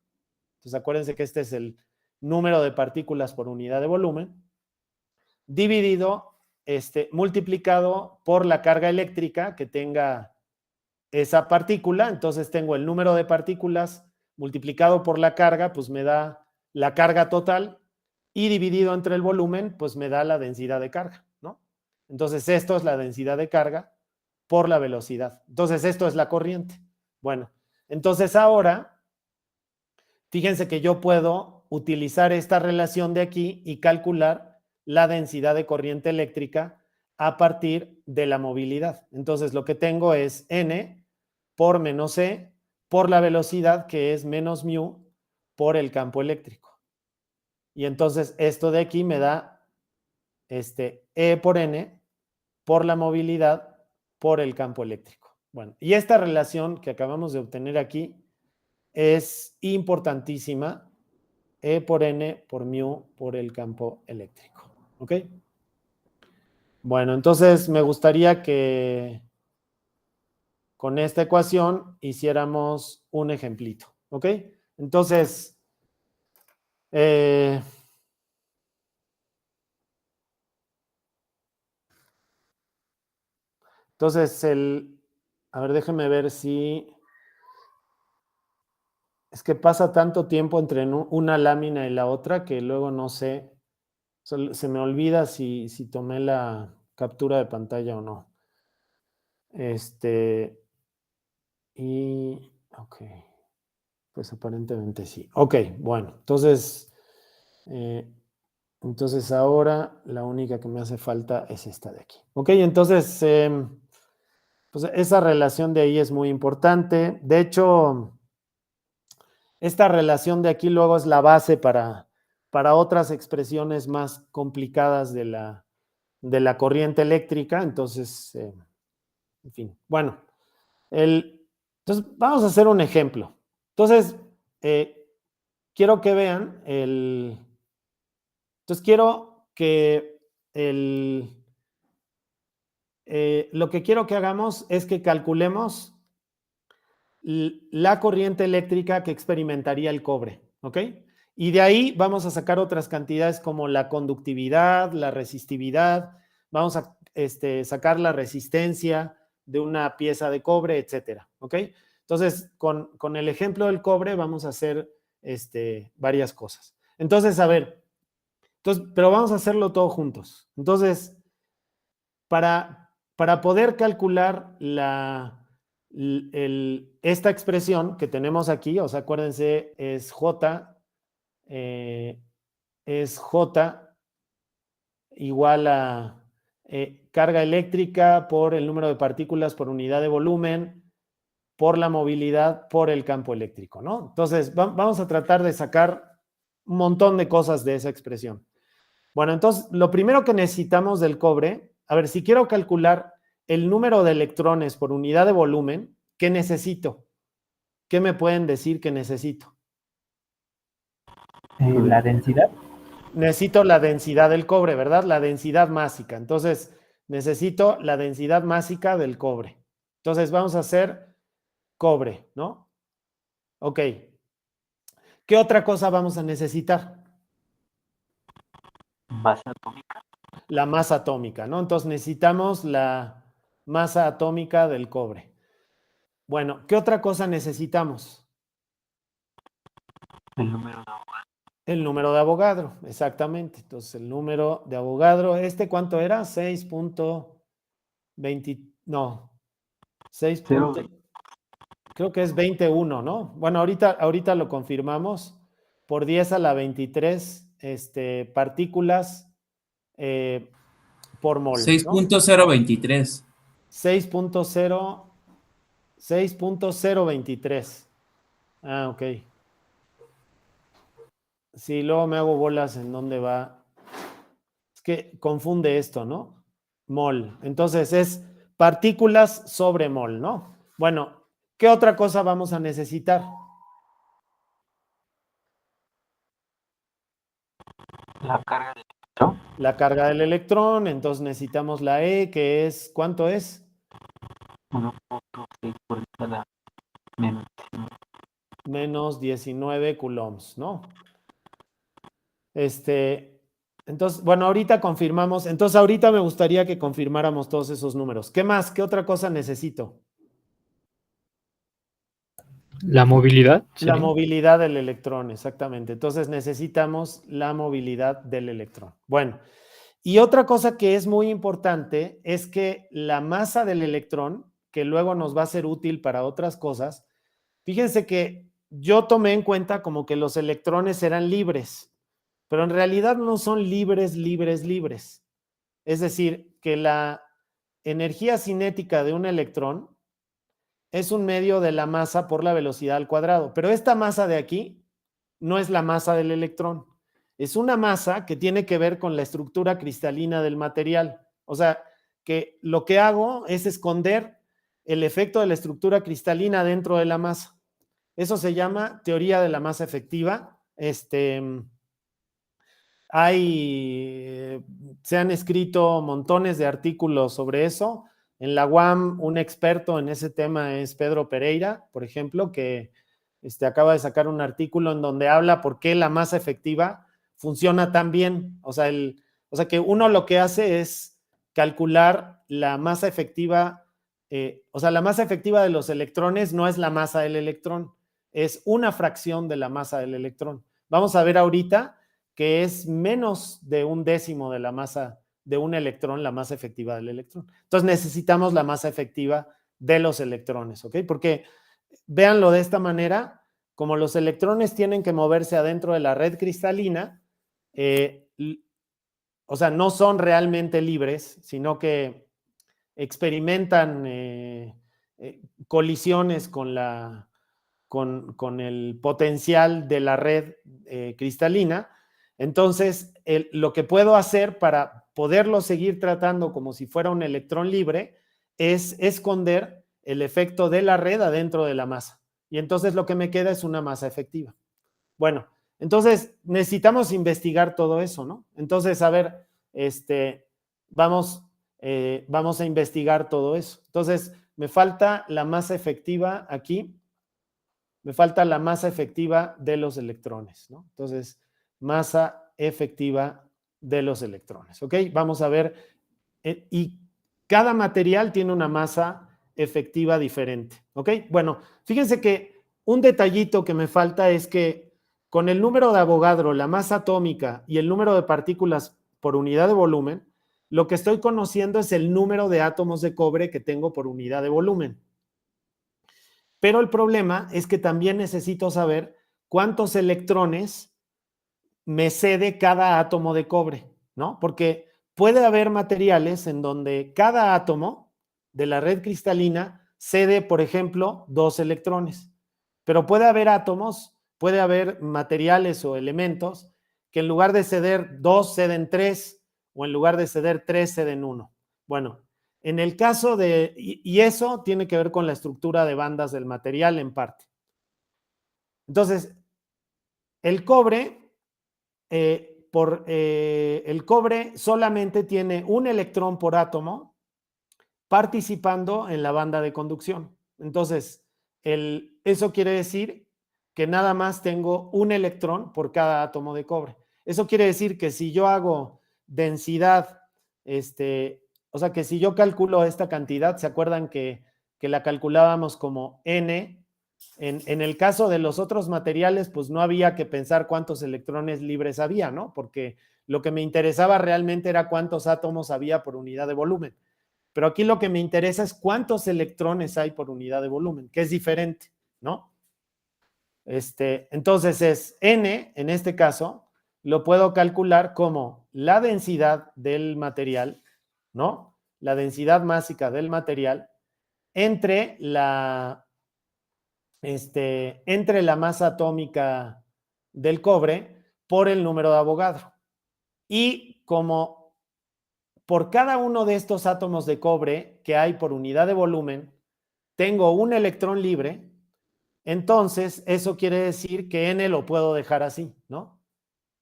Entonces, acuérdense que este es el número de partículas por unidad de volumen, dividido, multiplicado por la carga eléctrica que tenga esa partícula. Entonces tengo el número de partículas multiplicado por la carga, pues me da la carga total, y dividido entre el volumen, pues me da la densidad de carga, ¿no? Entonces esto es la densidad de carga por la velocidad. Entonces esto es la corriente. Bueno, entonces ahora, fíjense que yo puedo utilizar esta relación de aquí y calcular la densidad de corriente eléctrica a partir de la movilidad. Entonces lo que tengo es N por menos E por la velocidad, que es menos mu por el campo eléctrico. Y entonces esto de aquí me da E por N por la movilidad por el campo eléctrico. Bueno, y esta relación que acabamos de obtener aquí es importantísima. E por N por mu por el campo eléctrico. ¿Ok? Bueno, entonces me gustaría que con esta ecuación hiciéramos un ejemplito. ¿Ok? Entonces, a ver, déjenme ver si, es que pasa tanto tiempo entre una lámina y la otra que luego no sé, se me olvida si tomé la captura de pantalla o no. Ok, pues aparentemente sí. Ok, bueno, entonces ahora la única que me hace falta es esta de aquí. Ok, entonces, pues esa relación de ahí es muy importante. De hecho, esta relación de aquí luego es la base para otras expresiones más complicadas de la corriente eléctrica. Entonces, en fin, bueno. Entonces, vamos a hacer un ejemplo. Entonces, quiero que vean entonces, quiero que lo que quiero que hagamos es que calculemos la corriente eléctrica que experimentaría el cobre, ¿ok? Y de ahí vamos a sacar otras cantidades como la conductividad, la resistividad, vamos a sacar la resistencia de una pieza de cobre, etcétera, ¿ok? Entonces, con el ejemplo del cobre vamos a hacer varias cosas. Entonces, a ver, pero vamos a hacerlo todo juntos. Entonces, para poder calcular esta expresión que tenemos aquí, o sea, acuérdense, es J igual a carga eléctrica por el número de partículas por unidad de volumen, por la movilidad, por el campo eléctrico, ¿no? Entonces, vamos a tratar de sacar un montón de cosas de esa expresión. Bueno, entonces, lo primero que necesitamos del cobre, a ver, si quiero calcular el número de electrones por unidad de volumen, ¿qué necesito? ¿Qué me pueden decir que necesito? La densidad. Necesito la densidad del cobre, ¿verdad? La densidad másica. Entonces, necesito la densidad másica del cobre. Entonces, vamos a hacer cobre, ¿no? Ok. ¿Qué otra cosa vamos a necesitar? Masa atómica. La masa atómica, ¿no? Entonces, necesitamos la masa atómica del cobre. Bueno, ¿qué otra cosa necesitamos? El número de Avogadro. El número de Avogadro, exactamente. Entonces, el número de Avogadro, ¿cuánto era? 6.20, no, 6. Creo que es 21, ¿no? Bueno, ahorita lo confirmamos. Por 10 a la 23 partículas por mol, ¿no? 6.023. 6.023. Ah, ok. Sí, luego me hago bolas en dónde va. Es que confunde esto, ¿no? Mol. Entonces es partículas sobre mol, ¿no? Bueno, ¿qué otra cosa vamos a necesitar? La carga del electrón. La carga del electrón, entonces necesitamos la E, que es, ¿cuánto es? 1.6 por 10 a la menos 19. Menos 19 coulombs, ¿no? Entonces, bueno, ahorita confirmamos. Entonces, ahorita me gustaría que confirmáramos todos esos números. ¿Qué más? ¿Qué otra cosa necesito? La movilidad. La ¿sería? movilidad del electrón, exactamente. Entonces, necesitamos la movilidad del electrón. Bueno, y otra cosa que es muy importante es que la masa del electrón, que luego nos va a ser útil para otras cosas, fíjense que yo tomé en cuenta como que los electrones eran libres, pero en realidad no son libres. Es decir, que la energía cinética de un electrón es un medio de la masa por la velocidad al cuadrado, pero esta masa de aquí no es la masa del electrón, es una masa que tiene que ver con la estructura cristalina del material. O sea, que lo que hago es esconder el efecto de la estructura cristalina dentro de la masa. Eso se llama teoría de la masa efectiva. Se han escrito montones de artículos sobre eso. En la UAM, un experto en ese tema es Pedro Pereira, por ejemplo, que acaba de sacar un artículo en donde habla por qué la masa efectiva funciona tan bien. O sea, que uno lo que hace es calcular la masa efectiva. O sea, la masa efectiva de los electrones no es la masa del electrón, es una fracción de la masa del electrón. Vamos a ver ahorita que es menos de un décimo de la masa de un electrón, la masa efectiva del electrón. Entonces necesitamos la masa efectiva de los electrones, ¿ok? Porque véanlo de esta manera, como los electrones tienen que moverse adentro de la red cristalina, o sea, no son realmente libres, sino que experimentan colisiones con el potencial de la red cristalina. Entonces, lo que puedo hacer para poderlo seguir tratando como si fuera un electrón libre es esconder el efecto de la red adentro de la masa. Y entonces lo que me queda es una masa efectiva. Bueno, entonces necesitamos investigar todo eso, ¿no? Entonces, a ver, vamos a investigar todo eso. Entonces, me falta la masa efectiva aquí. Me falta la masa efectiva de los electrones, ¿no? Entonces, masa efectiva de los electrones, ¿ok? Vamos a ver, y cada material tiene una masa efectiva diferente. ¿Ok? Bueno, fíjense que un detallito que me falta es que con el número de Avogadro, la masa atómica y el número de partículas por unidad de volumen, lo que estoy conociendo es el número de átomos de cobre que tengo por unidad de volumen. Pero el problema es que también necesito saber cuántos electrones me cede cada átomo de cobre, ¿no? Porque puede haber materiales en donde cada átomo de la red cristalina cede, por ejemplo, 2 electrones. Pero puede haber átomos, puede haber materiales o elementos que en lugar de ceder 2, ceden 3, o en lugar de ceder 3, ceden 1. Bueno, en el caso de, y eso tiene que ver con la estructura de bandas del material en parte. Entonces, el cobre, el cobre solamente tiene un electrón por átomo participando en la banda de conducción. Entonces, eso quiere decir que nada más tengo un electrón por cada átomo de cobre. Eso quiere decir que si yo hago densidad, o sea, que si yo calculo esta cantidad, ¿se acuerdan que la calculábamos como N? En el caso de los otros materiales, pues no había que pensar cuántos electrones libres había, ¿no? Porque lo que me interesaba realmente era cuántos átomos había por unidad de volumen. Pero aquí lo que me interesa es cuántos electrones hay por unidad de volumen, que es diferente, ¿no? Entonces es N, en este caso, lo puedo calcular como la densidad del material, ¿no? La densidad másica del material entre entre la masa atómica del cobre por el número de Avogadro. Y como por cada uno de estos átomos de cobre que hay por unidad de volumen, tengo un electrón libre, entonces eso quiere decir que N lo puedo dejar así, ¿no?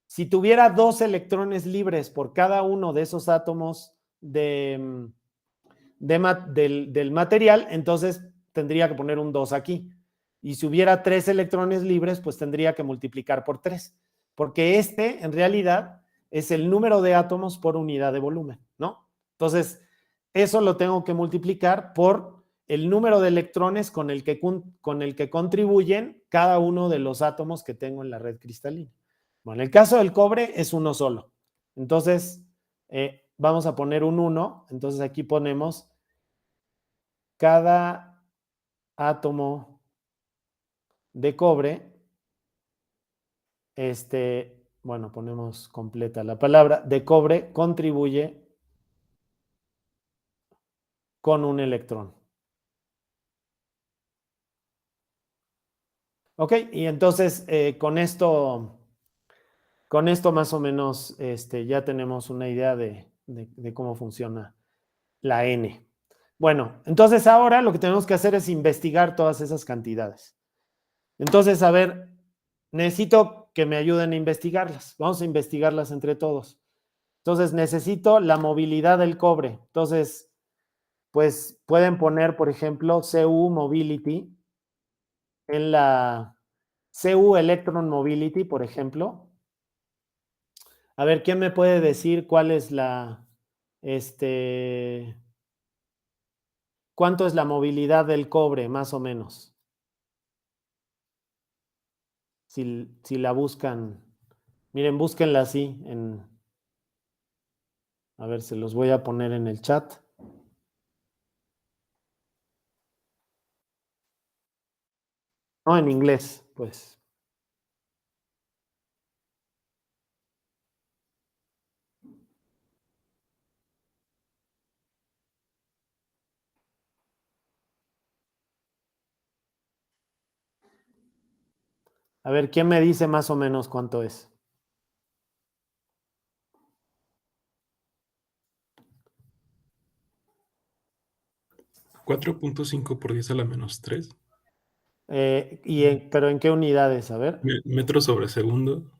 Si tuviera 2 electrones libres por cada uno de esos átomos del material, entonces tendría que poner un 2 aquí. Y si hubiera 3 electrones libres, pues tendría que multiplicar por 3. Porque en realidad, es el número de átomos por unidad de volumen, ¿no? Entonces, eso lo tengo que multiplicar por el número de electrones con el que contribuyen cada uno de los átomos que tengo en la red cristalina. Bueno, en el caso del cobre es uno solo. Entonces, vamos a poner un 1. Entonces, aquí ponemos cada átomo de cobre, bueno, ponemos completa la palabra, de cobre contribuye con un electrón. Ok, y entonces con esto más o menos ya tenemos una idea de cómo funciona la N. Bueno, entonces ahora lo que tenemos que hacer es investigar todas esas cantidades. Entonces, a ver, necesito que me ayuden a investigarlas. Vamos a investigarlas entre todos. Entonces, necesito la movilidad del cobre. Entonces, pues pueden poner, por ejemplo, CU Mobility en la CU Electron Mobility, por ejemplo. A ver, ¿quién me puede decir cuál es cuánto es la movilidad del cobre, más o menos? Si la buscan, miren, búsquenla así. A ver, se los voy a poner en el chat. No, en inglés, pues. A ver, ¿quién me dice más o menos cuánto es? 4.5 por 10 a la menos 3. ¿Pero en qué unidades? A ver. Metros sobre segundo.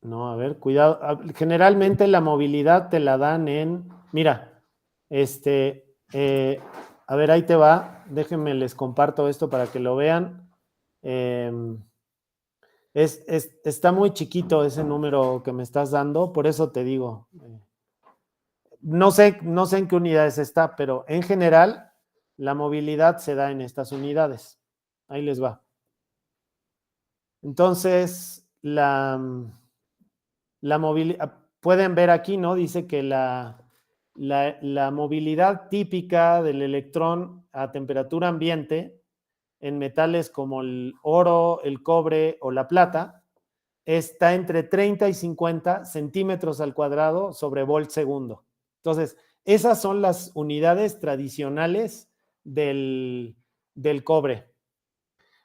No, a ver, cuidado. Generalmente la movilidad te la dan mira, a ver, ahí te va. Déjenme, les comparto esto para que lo vean. Está muy chiquito ese número que me estás dando, por eso te digo. No sé en qué unidades está, pero en general la movilidad se da en estas unidades. Ahí les va. Entonces, la movilidad, pueden ver aquí, ¿no? Dice que la movilidad típica del electrón a temperatura ambiente en metales como el oro, el cobre o la plata está entre 30 y 50 centímetros al cuadrado sobre volt segundo. Entonces, esas son las unidades tradicionales del cobre.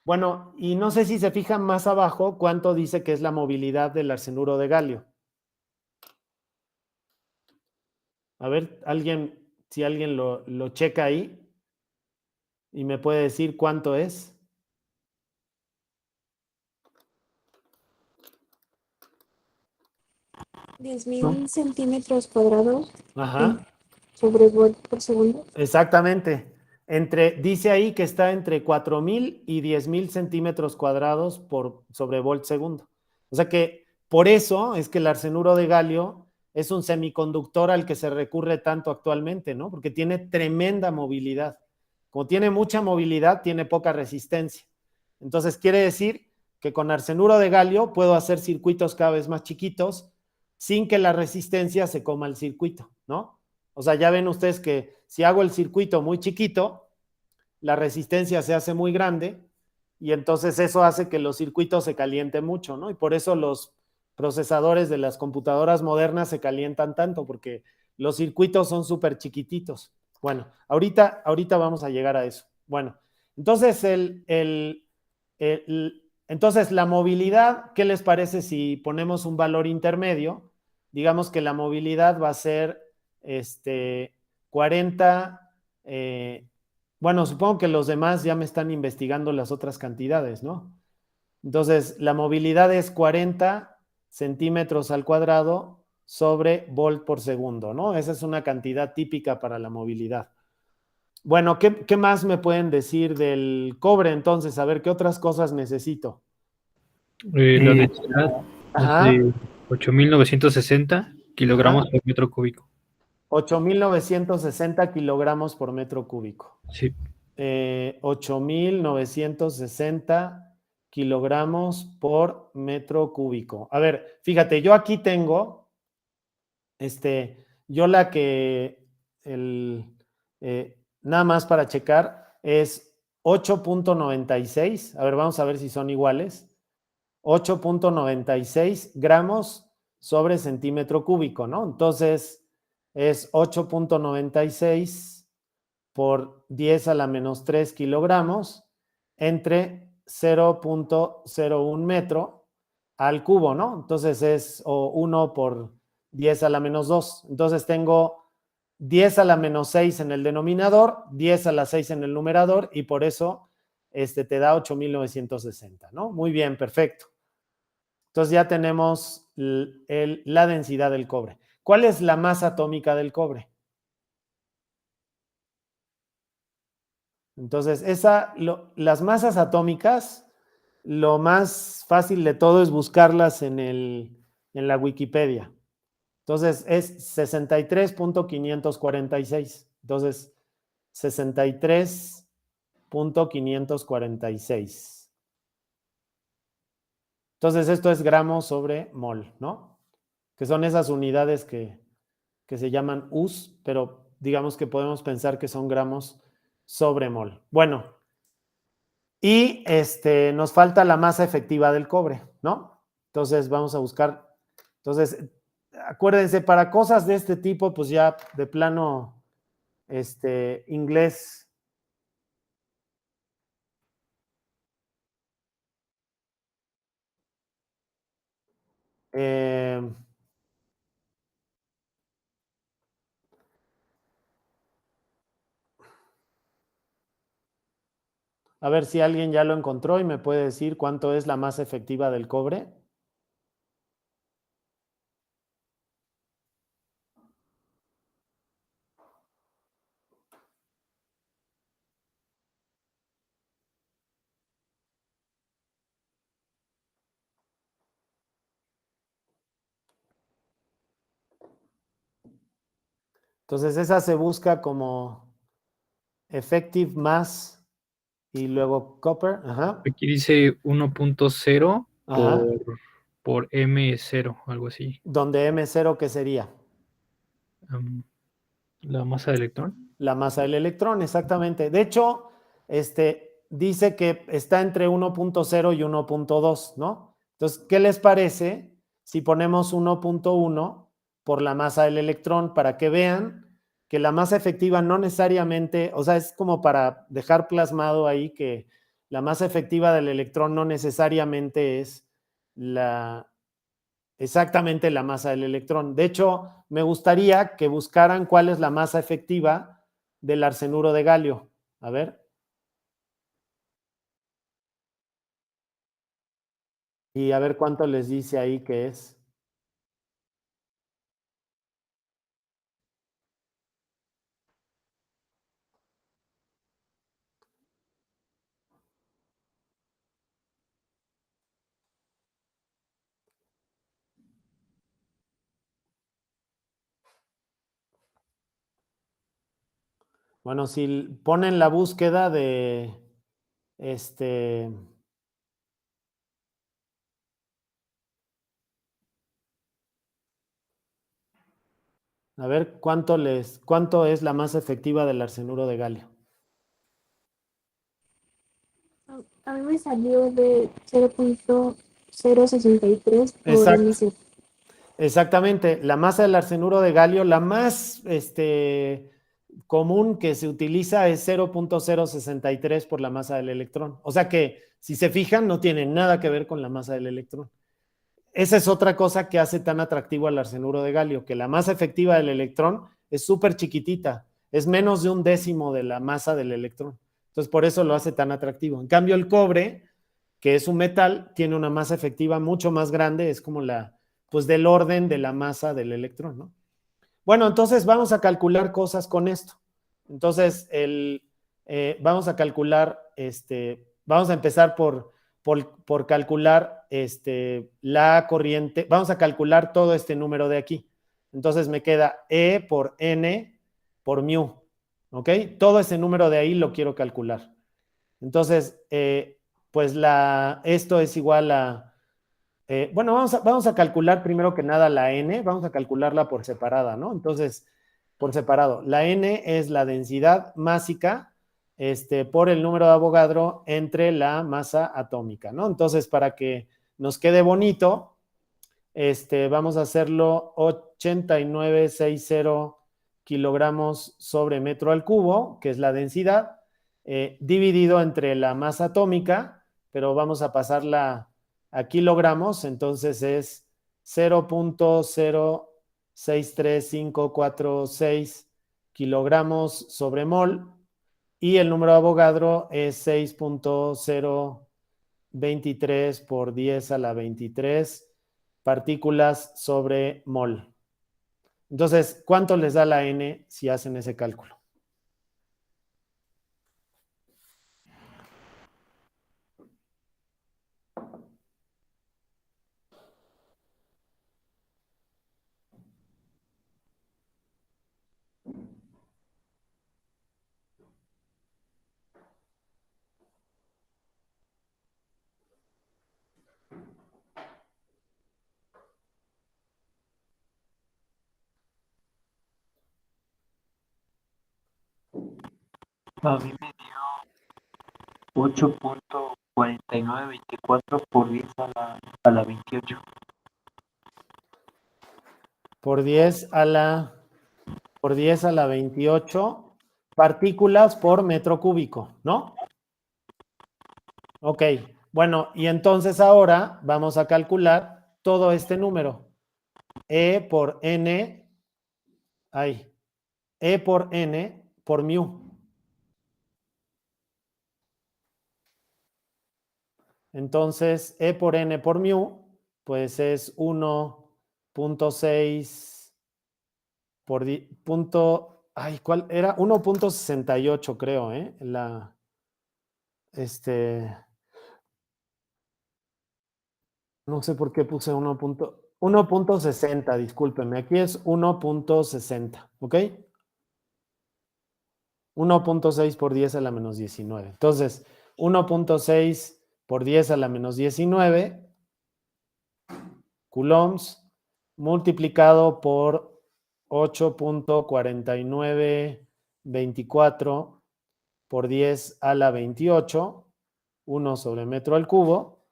Bueno, y no sé si se fijan más abajo cuánto dice que es la movilidad del arsenuro de galio. A ver, si alguien lo checa ahí y me puede decir cuánto es. 10.000 centímetros cuadrados Ajá, sobre volt por segundo. exactamente. Dice ahí que está entre 4.000 y 10.000 centímetros cuadrados sobre volt segundo. O sea que por eso es que el arsenuro de galio es un semiconductor al que se recurre tanto actualmente, ¿no? Porque tiene tremenda movilidad. Como tiene mucha movilidad, tiene poca resistencia. Entonces quiere decir que con arsenuro de galio puedo hacer circuitos cada vez más chiquitos sin que la resistencia se coma el circuito, ¿no? O sea, ya ven ustedes que si hago el circuito muy chiquito, la resistencia se hace muy grande y entonces eso hace que los circuitos se calienten mucho, ¿no? Y por eso los procesadores de las computadoras modernas se calientan tanto, porque los circuitos son súper chiquititos. Bueno, ahorita vamos a llegar a eso. Bueno, entonces entonces la movilidad, ¿qué les parece si ponemos un valor intermedio? Digamos que la movilidad va a ser 40, bueno, supongo que los demás ya me están investigando las otras cantidades, ¿no? Entonces, la movilidad es 40 centímetros al cuadrado sobre volt por segundo, ¿no? Esa es una cantidad típica para la movilidad. Bueno, ¿qué más me pueden decir del cobre entonces? A ver, ¿qué otras cosas necesito? La densidad es Ajá, de 8.960 kilogramos ajá. por metro cúbico. 8.960 kilogramos por metro cúbico. Sí. 8.960 kilogramos por metro cúbico. A ver, fíjate, yo aquí tengo, yo la que, nada más para checar, es 8.96. A ver, vamos a ver si son iguales. 8.96 gramos sobre centímetro cúbico, ¿no? Entonces, es 8.96 por 10 a la menos 3 kilogramos entre 0.01 metro al cubo, ¿no? Entonces es 1 por 10 a la menos 2. Entonces tengo 10 a la menos 6 en el denominador, 10 a la 6 en el numerador y por eso te da 8.960, ¿no? Muy bien, perfecto. Entonces ya tenemos la densidad del cobre. ¿Cuál es la masa atómica del cobre? Entonces, las masas atómicas, lo más fácil de todo es buscarlas en la Wikipedia. Entonces, es 63.546. Entonces, 63.546. Entonces, esto es gramos sobre mol, ¿no? Que son esas unidades que se llaman US, pero digamos que podemos pensar que son gramos sobre mol. Bueno, y nos falta la masa efectiva del cobre, ¿no? Entonces vamos a buscar. Entonces, acuérdense, para cosas de este tipo, pues ya de plano, inglés. Eh, a ver si alguien ya lo encontró y me puede decir cuánto es la masa efectiva del cobre. Entonces esa se busca como effective mass y luego copper. Ajá. Aquí dice 1.0 Ajá. por M0, algo así. Donde M0, ¿qué sería? Am, la masa de electrón. La masa del electrón, exactamente. De hecho, dice que está entre 1.0 y 1.2, ¿no? Entonces, ¿qué les parece si ponemos 1.1 por la masa del electrón para que vean que la masa efectiva no necesariamente, o sea, es como para dejar plasmado ahí que la masa efectiva del electrón no necesariamente es exactamente la masa del electrón. De hecho, me gustaría que buscaran cuál es la masa efectiva del arsenuro de galio. A ver. Y a ver cuánto les dice ahí que es. Bueno, si ponen la búsqueda de a ver cuánto es la masa efectiva del arsenuro de galio. A mí me salió de 0.063 por Exacto. MC. Exactamente, la masa del arsenuro de galio, la más común que se utiliza es 0.063 por la masa del electrón. O sea que, si se fijan, no tiene nada que ver con la masa del electrón. Esa es otra cosa que hace tan atractivo al arsenuro de galio, que la masa efectiva del electrón es súper chiquitita, es menos de un décimo de la masa del electrón. Entonces, por eso lo hace tan atractivo. En cambio, el cobre, que es un metal, tiene una masa efectiva mucho más grande, es como pues del orden de la masa del electrón, ¿no? Bueno, entonces vamos a calcular cosas con esto. Entonces, vamos a calcular, vamos a empezar por calcular la corriente, vamos a calcular todo este número de aquí. Entonces me queda E por N por mu, ¿ok? Todo ese número de ahí lo quiero calcular. Entonces, pues esto es igual a, bueno, vamos a calcular primero que nada la N, vamos a calcularla por separada, ¿no? Entonces, por separado, la N es la densidad másica por el número de Avogadro entre la masa atómica, ¿no? Entonces, para que nos quede bonito, vamos a hacerlo 8960 kilogramos sobre metro al cubo, que es la densidad, dividido entre la masa atómica, pero vamos a pasarla a kilogramos, entonces es 0.063546 kilogramos sobre mol, y el número de Avogadro es 6.023 por 10 a la 23 partículas sobre mol. Entonces, ¿cuánto les da la N si hacen ese cálculo? A mí me dio 8.4924 por 10 a la 28. Por 10 a la 28 partículas por metro cúbico, ¿no? Ok, bueno, y entonces ahora vamos a calcular todo este número. E por N, E por N por mu. Entonces, E por N por mu, pues es 1.6 por ¿cuál era? 1.68 creo, ¿eh? No sé por qué puse 1.60, discúlpenme. Aquí es 1.60, ¿ok? 1.6 por 10 a la menos 19. Entonces, 1.6 por 10 a la menos 19 coulombs multiplicado por 8.4924 por 10 a la 28, 1 sobre metro al cubo.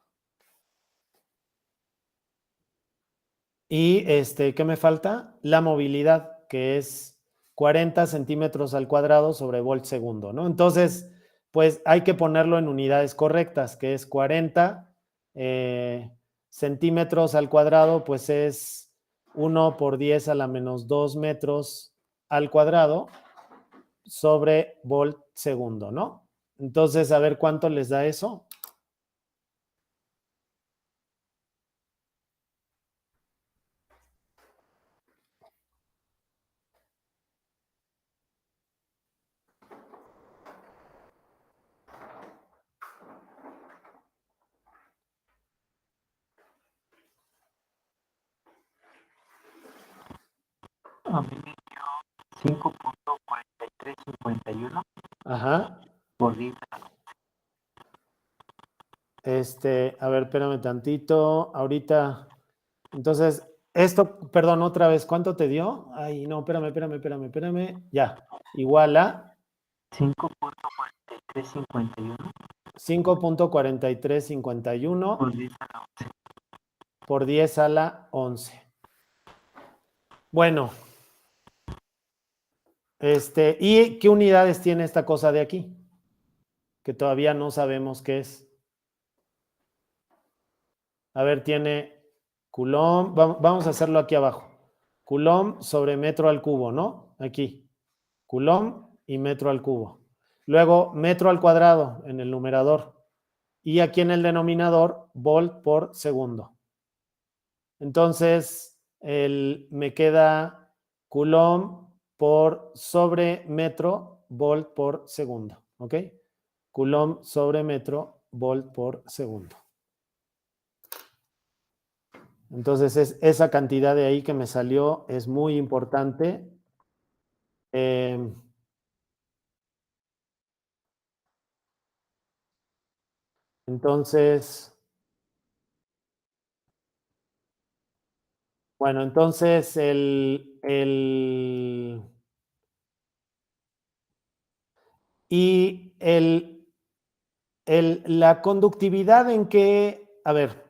Y ¿qué me falta? La movilidad, que es 40 centímetros al cuadrado sobre volt segundo, ¿no? Entonces, pues hay que ponerlo en unidades correctas, que es 40 centímetros al cuadrado, pues es 1 por 10 a la menos 2 metros al cuadrado sobre volt segundo, ¿no? Entonces, a ver cuánto les da eso. A mí me dio 5.4351 Ajá. por 10. A ver, espérame tantito. Ahorita, entonces, esto, perdón, otra vez, ¿cuánto te dio? Ay, no, espérame. Ya, igual a 5.4351 5.4351 por 10 a la 11. por 10 a la 11. Bueno, ¿y qué unidades tiene esta cosa de aquí? Que todavía no sabemos qué es. A ver, tiene Coulomb, vamos a hacerlo aquí abajo. Coulomb sobre metro al cubo, ¿no? Aquí. Coulomb y metro al cubo. Luego, metro al cuadrado en el numerador. Y aquí en el denominador, volt por segundo. Entonces, me queda Coulomb por sobre metro, volt por segundo. ¿Ok? Coulomb sobre metro, volt por segundo. Entonces, esa cantidad de ahí que me salió es muy importante. Entonces, bueno, entonces la conductividad en que, a ver,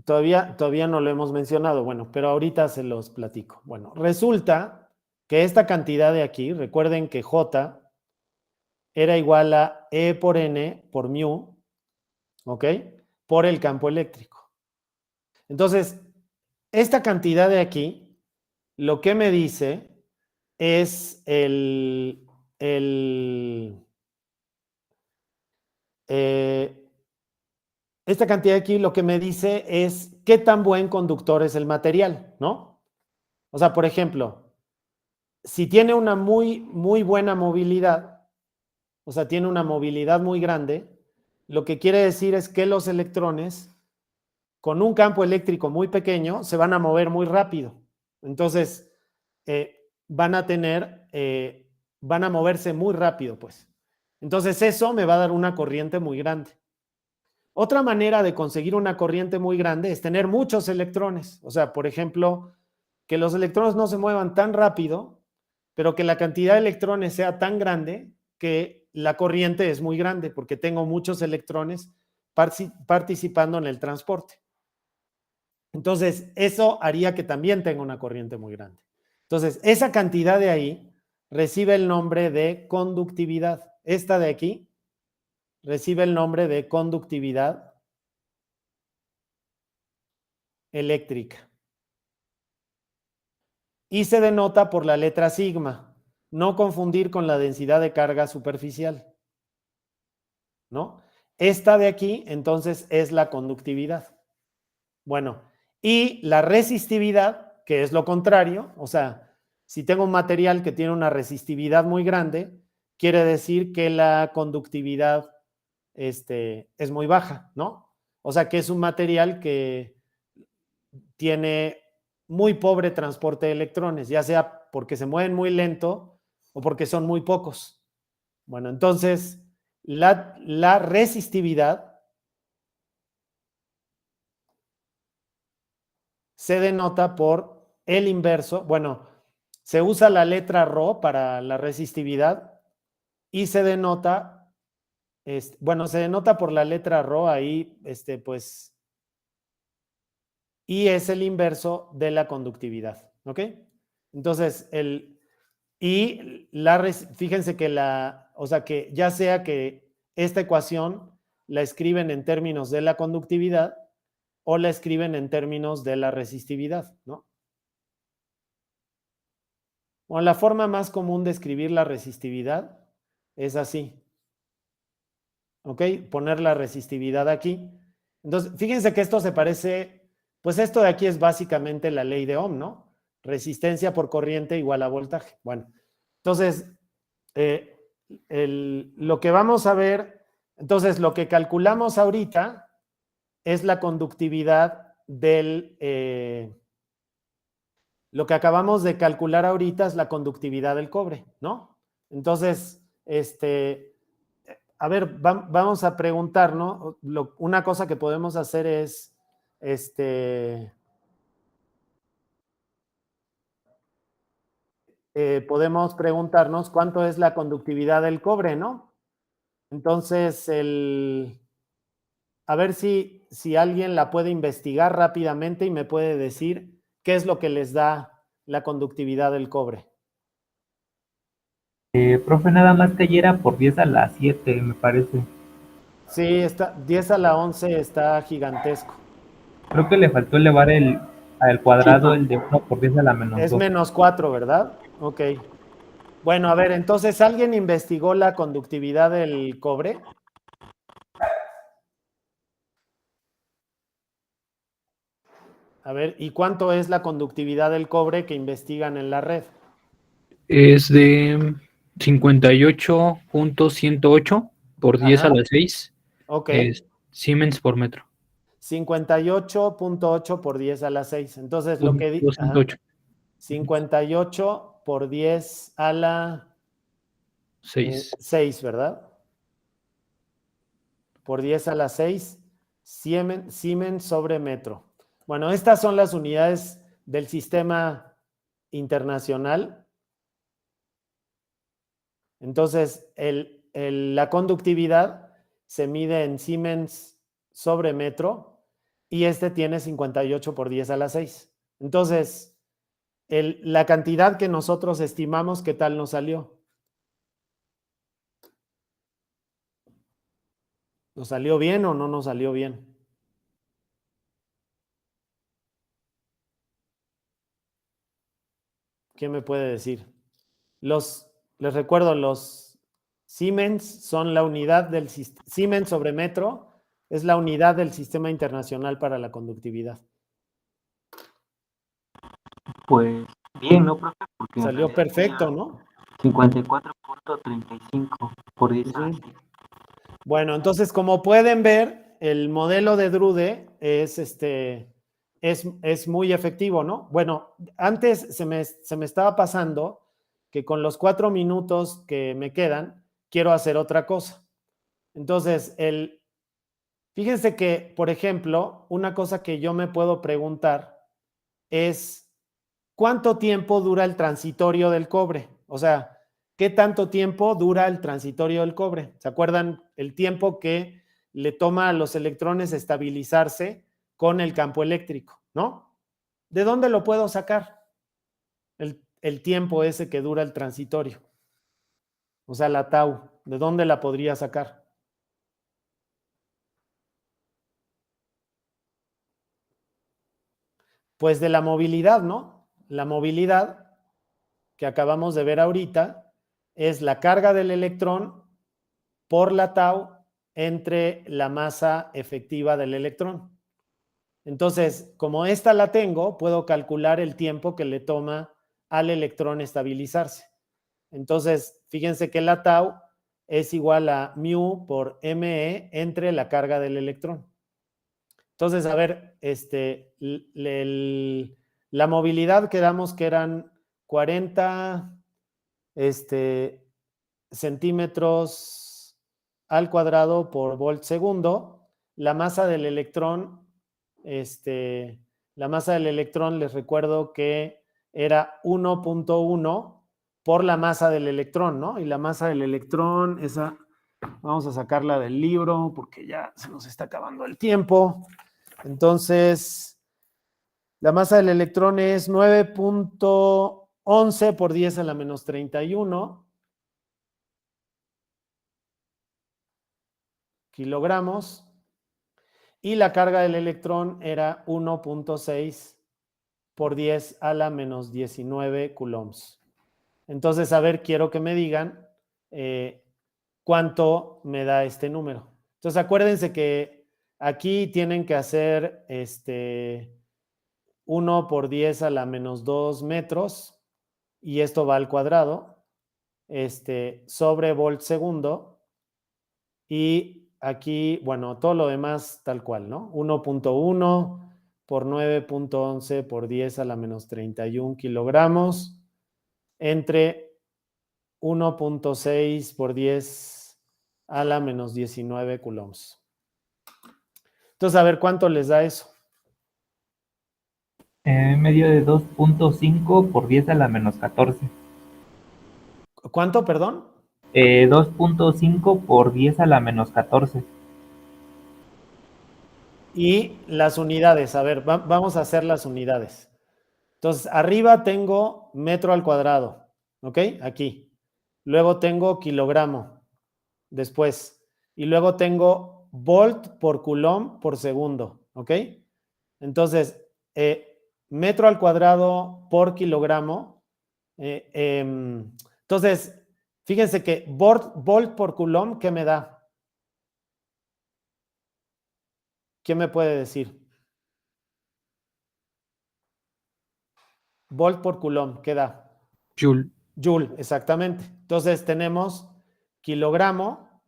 todavía no lo hemos mencionado, bueno, pero ahorita se los platico. Bueno, resulta que esta cantidad de aquí, recuerden que J era igual a E por N por mu, ¿ok? Por el campo eléctrico. Entonces, esta cantidad de aquí, lo que me dice es esta cantidad de aquí lo que me dice es qué tan buen conductor es el material, ¿no? O sea, por ejemplo, si tiene una muy, muy buena movilidad, o sea, tiene una movilidad muy grande, lo que quiere decir es que los electrones con un campo eléctrico muy pequeño se van a mover muy rápido. Entonces, van a moverse muy rápido, pues. Entonces, eso me va a dar una corriente muy grande. Otra manera de conseguir una corriente muy grande es tener muchos electrones. O sea, por ejemplo, que los electrones no se muevan tan rápido, pero que la cantidad de electrones sea tan grande que la corriente es muy grande, porque tengo muchos electrones participando en el transporte. Entonces, eso haría que también tenga una corriente muy grande. Entonces, esa cantidad de ahí recibe el nombre de conductividad. Esta de aquí recibe el nombre de conductividad eléctrica. Y se denota por la letra sigma. No confundir con la densidad de carga superficial, ¿no? Esta de aquí, entonces, es la conductividad. Bueno, y la resistividad, que es lo contrario, o sea, si tengo un material que tiene una resistividad muy grande, quiere decir que la conductividad es muy baja, ¿no? O sea, que es un material que tiene muy pobre transporte de electrones, ya sea porque se mueven muy lento o porque son muy pocos. Bueno, entonces la resistividad se denota por el inverso. Bueno, se usa la letra ρ para la resistividad y se denota, bueno, se denota por la letra ρ ahí, pues, y es el inverso de la conductividad, ¿ok? Entonces, fíjense que o sea, que ya sea que esta ecuación la escriben en términos de la conductividad o la escriben en términos de la resistividad, ¿no? Bueno, la forma más común de escribir la resistividad es así. ¿Ok? Poner la resistividad aquí. Entonces, fíjense que esto se parece, pues esto de aquí es básicamente la ley de Ohm, ¿no? Resistencia por corriente igual a voltaje. Bueno, entonces, lo que vamos a ver, entonces lo que calculamos ahorita es la conductividad lo que acabamos de calcular ahorita es la conductividad del cobre, ¿no? Entonces, a ver, vamos a preguntarnos, una cosa que podemos hacer es, podemos preguntarnos cuánto es la conductividad del cobre, ¿no? Entonces, a ver si alguien la puede investigar rápidamente y me puede decir qué es lo que les da la conductividad del cobre. Profe, nada más que ayer era por 10 a las 7, me parece. Sí, 10 a la 11 está gigantesco. Creo que le faltó elevar al cuadrado el de 1 por 10 a la menos Es 2. -4, ¿verdad? Ok. Bueno, a ver, entonces, ¿alguien investigó la conductividad del cobre? A ver, ¿y cuánto es la conductividad del cobre que investigan en la red? Es de 58.108 por 10 a Ajá. la 6. Ok. Es Siemens por metro. 58.8 por 10 a la 6. Entonces, lo que dice... 108. 58 por 10 a la 6. 6, ¿verdad? Por 10 a la 6, Siemens sobre metro. Bueno, estas son las unidades del sistema internacional. Entonces, la conductividad se mide en Siemens sobre metro y tiene 58 por 10 a la 6. Entonces, la cantidad que nosotros estimamos, ¿qué tal nos salió? ¿Nos salió bien o no nos salió bien? ¿Quién me puede decir? Les recuerdo, los Siemens son la unidad del Siemens sobre metro, es la unidad del Sistema Internacional para la Conductividad. Pues bien, ¿no, profe? Porque Salió perfecto, ¿no? 54.35 por 10 a la 6. Bueno, entonces, como pueden ver, el modelo de Drude es muy efectivo, ¿no? Bueno, antes se me estaba pasando que con los 4 minutos que me quedan, quiero hacer otra cosa. Entonces, fíjense que, por ejemplo, una cosa que yo me puedo preguntar es ¿cuánto tiempo dura el transitorio del cobre? O sea, ¿qué tanto tiempo dura el transitorio del cobre? ¿Se acuerdan el tiempo que le toma a los electrones estabilizarse con el campo eléctrico, ¿no? ¿De dónde lo puedo sacar? El tiempo ese que dura el transitorio. O sea, la tau, ¿de dónde la podría sacar? Pues de la movilidad, ¿no? La movilidad que acabamos de ver ahorita es la carga del electrón por la tau entre la masa efectiva del electrón. Entonces, como esta la tengo, puedo calcular el tiempo que le toma al electrón estabilizarse. Entonces, fíjense que la tau es igual a mu por me entre la carga del electrón. Entonces, a ver, la movilidad quedamos que eran 40 centímetros al cuadrado por volt segundo. La masa del electrón, les recuerdo que era 1.1 por la masa del electrón, ¿no? Y la masa del electrón, esa, vamos a sacarla del libro porque ya se nos está acabando el tiempo. Entonces, la masa del electrón es 9.11 por 10 a la menos 31 kilogramos. Y la carga del electrón era 1.6 por 10 a la menos 19 coulombs. Entonces, a ver, quiero que me digan cuánto me da este número. Entonces, acuérdense que aquí tienen que hacer 1 por 10 a la menos 2 metros, y esto va al cuadrado, sobre volt segundo, y aquí, bueno, todo lo demás tal cual, ¿no? 1.1 por 9.11 por 10 a la menos 31 kilogramos, entre 1.6 por 10 a la menos 19 coulombs. Entonces, a ver, ¿cuánto les da eso? Medio de 2.5 por 10 a la menos 14. ¿Cuánto, perdón? 2.5 por 10 a la menos 14. Y las unidades, a ver, vamos a hacer las unidades. Entonces, arriba tengo metro al cuadrado, ¿ok? Aquí. Luego tengo kilogramo, después. Y luego tengo volt por coulomb por segundo, ¿ok? Entonces, metro al cuadrado por kilogramo. Entonces, fíjense que volt por coulomb, ¿qué me da? ¿Quién me puede decir? Volt por coulomb, ¿qué da? Joule. Joule, exactamente. Entonces tenemos kilogramo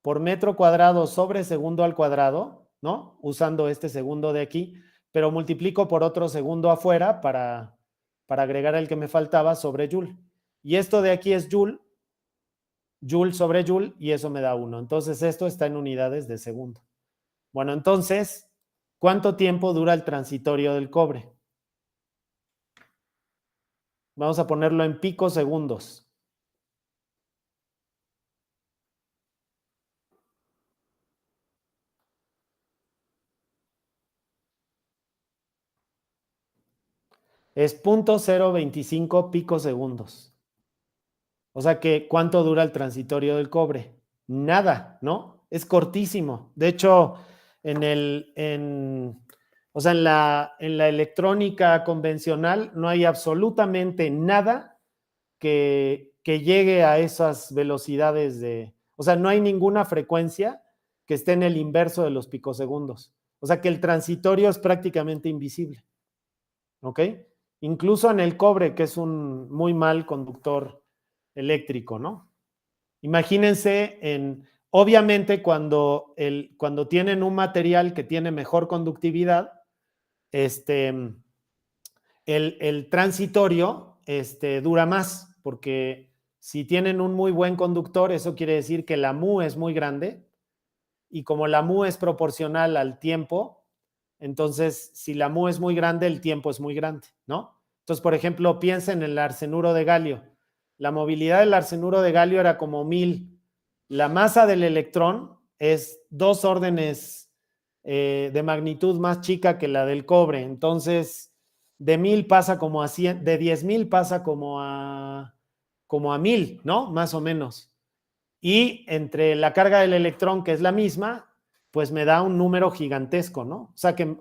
por metro cuadrado sobre segundo al cuadrado, ¿no? Usando este segundo de aquí, pero multiplico por otro segundo afuera para agregar el que me faltaba sobre Joule. Y esto de aquí es Joule, Joule sobre Joule, y eso me da 1. Entonces esto está en unidades de segundo. Bueno, entonces, ¿cuánto tiempo dura el transitorio del cobre? Vamos a ponerlo en picosegundos. Es 0.025 picosegundos. O sea que, ¿cuánto dura el transitorio del cobre? Nada, ¿no? Es cortísimo. De hecho, en la electrónica convencional no hay absolutamente nada que llegue a esas velocidades o sea, no hay ninguna frecuencia que esté en el inverso de los picosegundos. O sea que el transitorio es prácticamente invisible. ¿Ok? Incluso en el cobre, que es un muy mal conductor eléctrico, ¿no? Imagínense obviamente cuando tienen un material que tiene mejor conductividad, el transitorio dura más, porque si tienen un muy buen conductor, eso quiere decir que la mu es muy grande, y como la mu es proporcional al tiempo, entonces si la mu es muy grande, el tiempo es muy grande, ¿no? Entonces, por ejemplo, piensen en el arsenuro de galio. La movilidad del arsenuro de galio era como 1000. La masa del electrón es 2 órdenes de magnitud más chica que la del cobre. Entonces, de 1000 pasa como a 100, de 10,000 pasa como a 1000, ¿no? Más o menos. Y entre la carga del electrón, que es la misma, pues me da un número gigantesco, ¿no? O sea que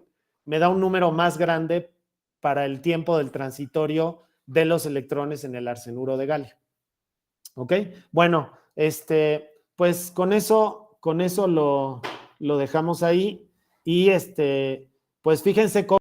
me da un número más grande para el tiempo del transitorio de los electrones en el arsenuro de galio. ¿Ok? Bueno, pues con eso lo dejamos ahí, y pues fíjense cómo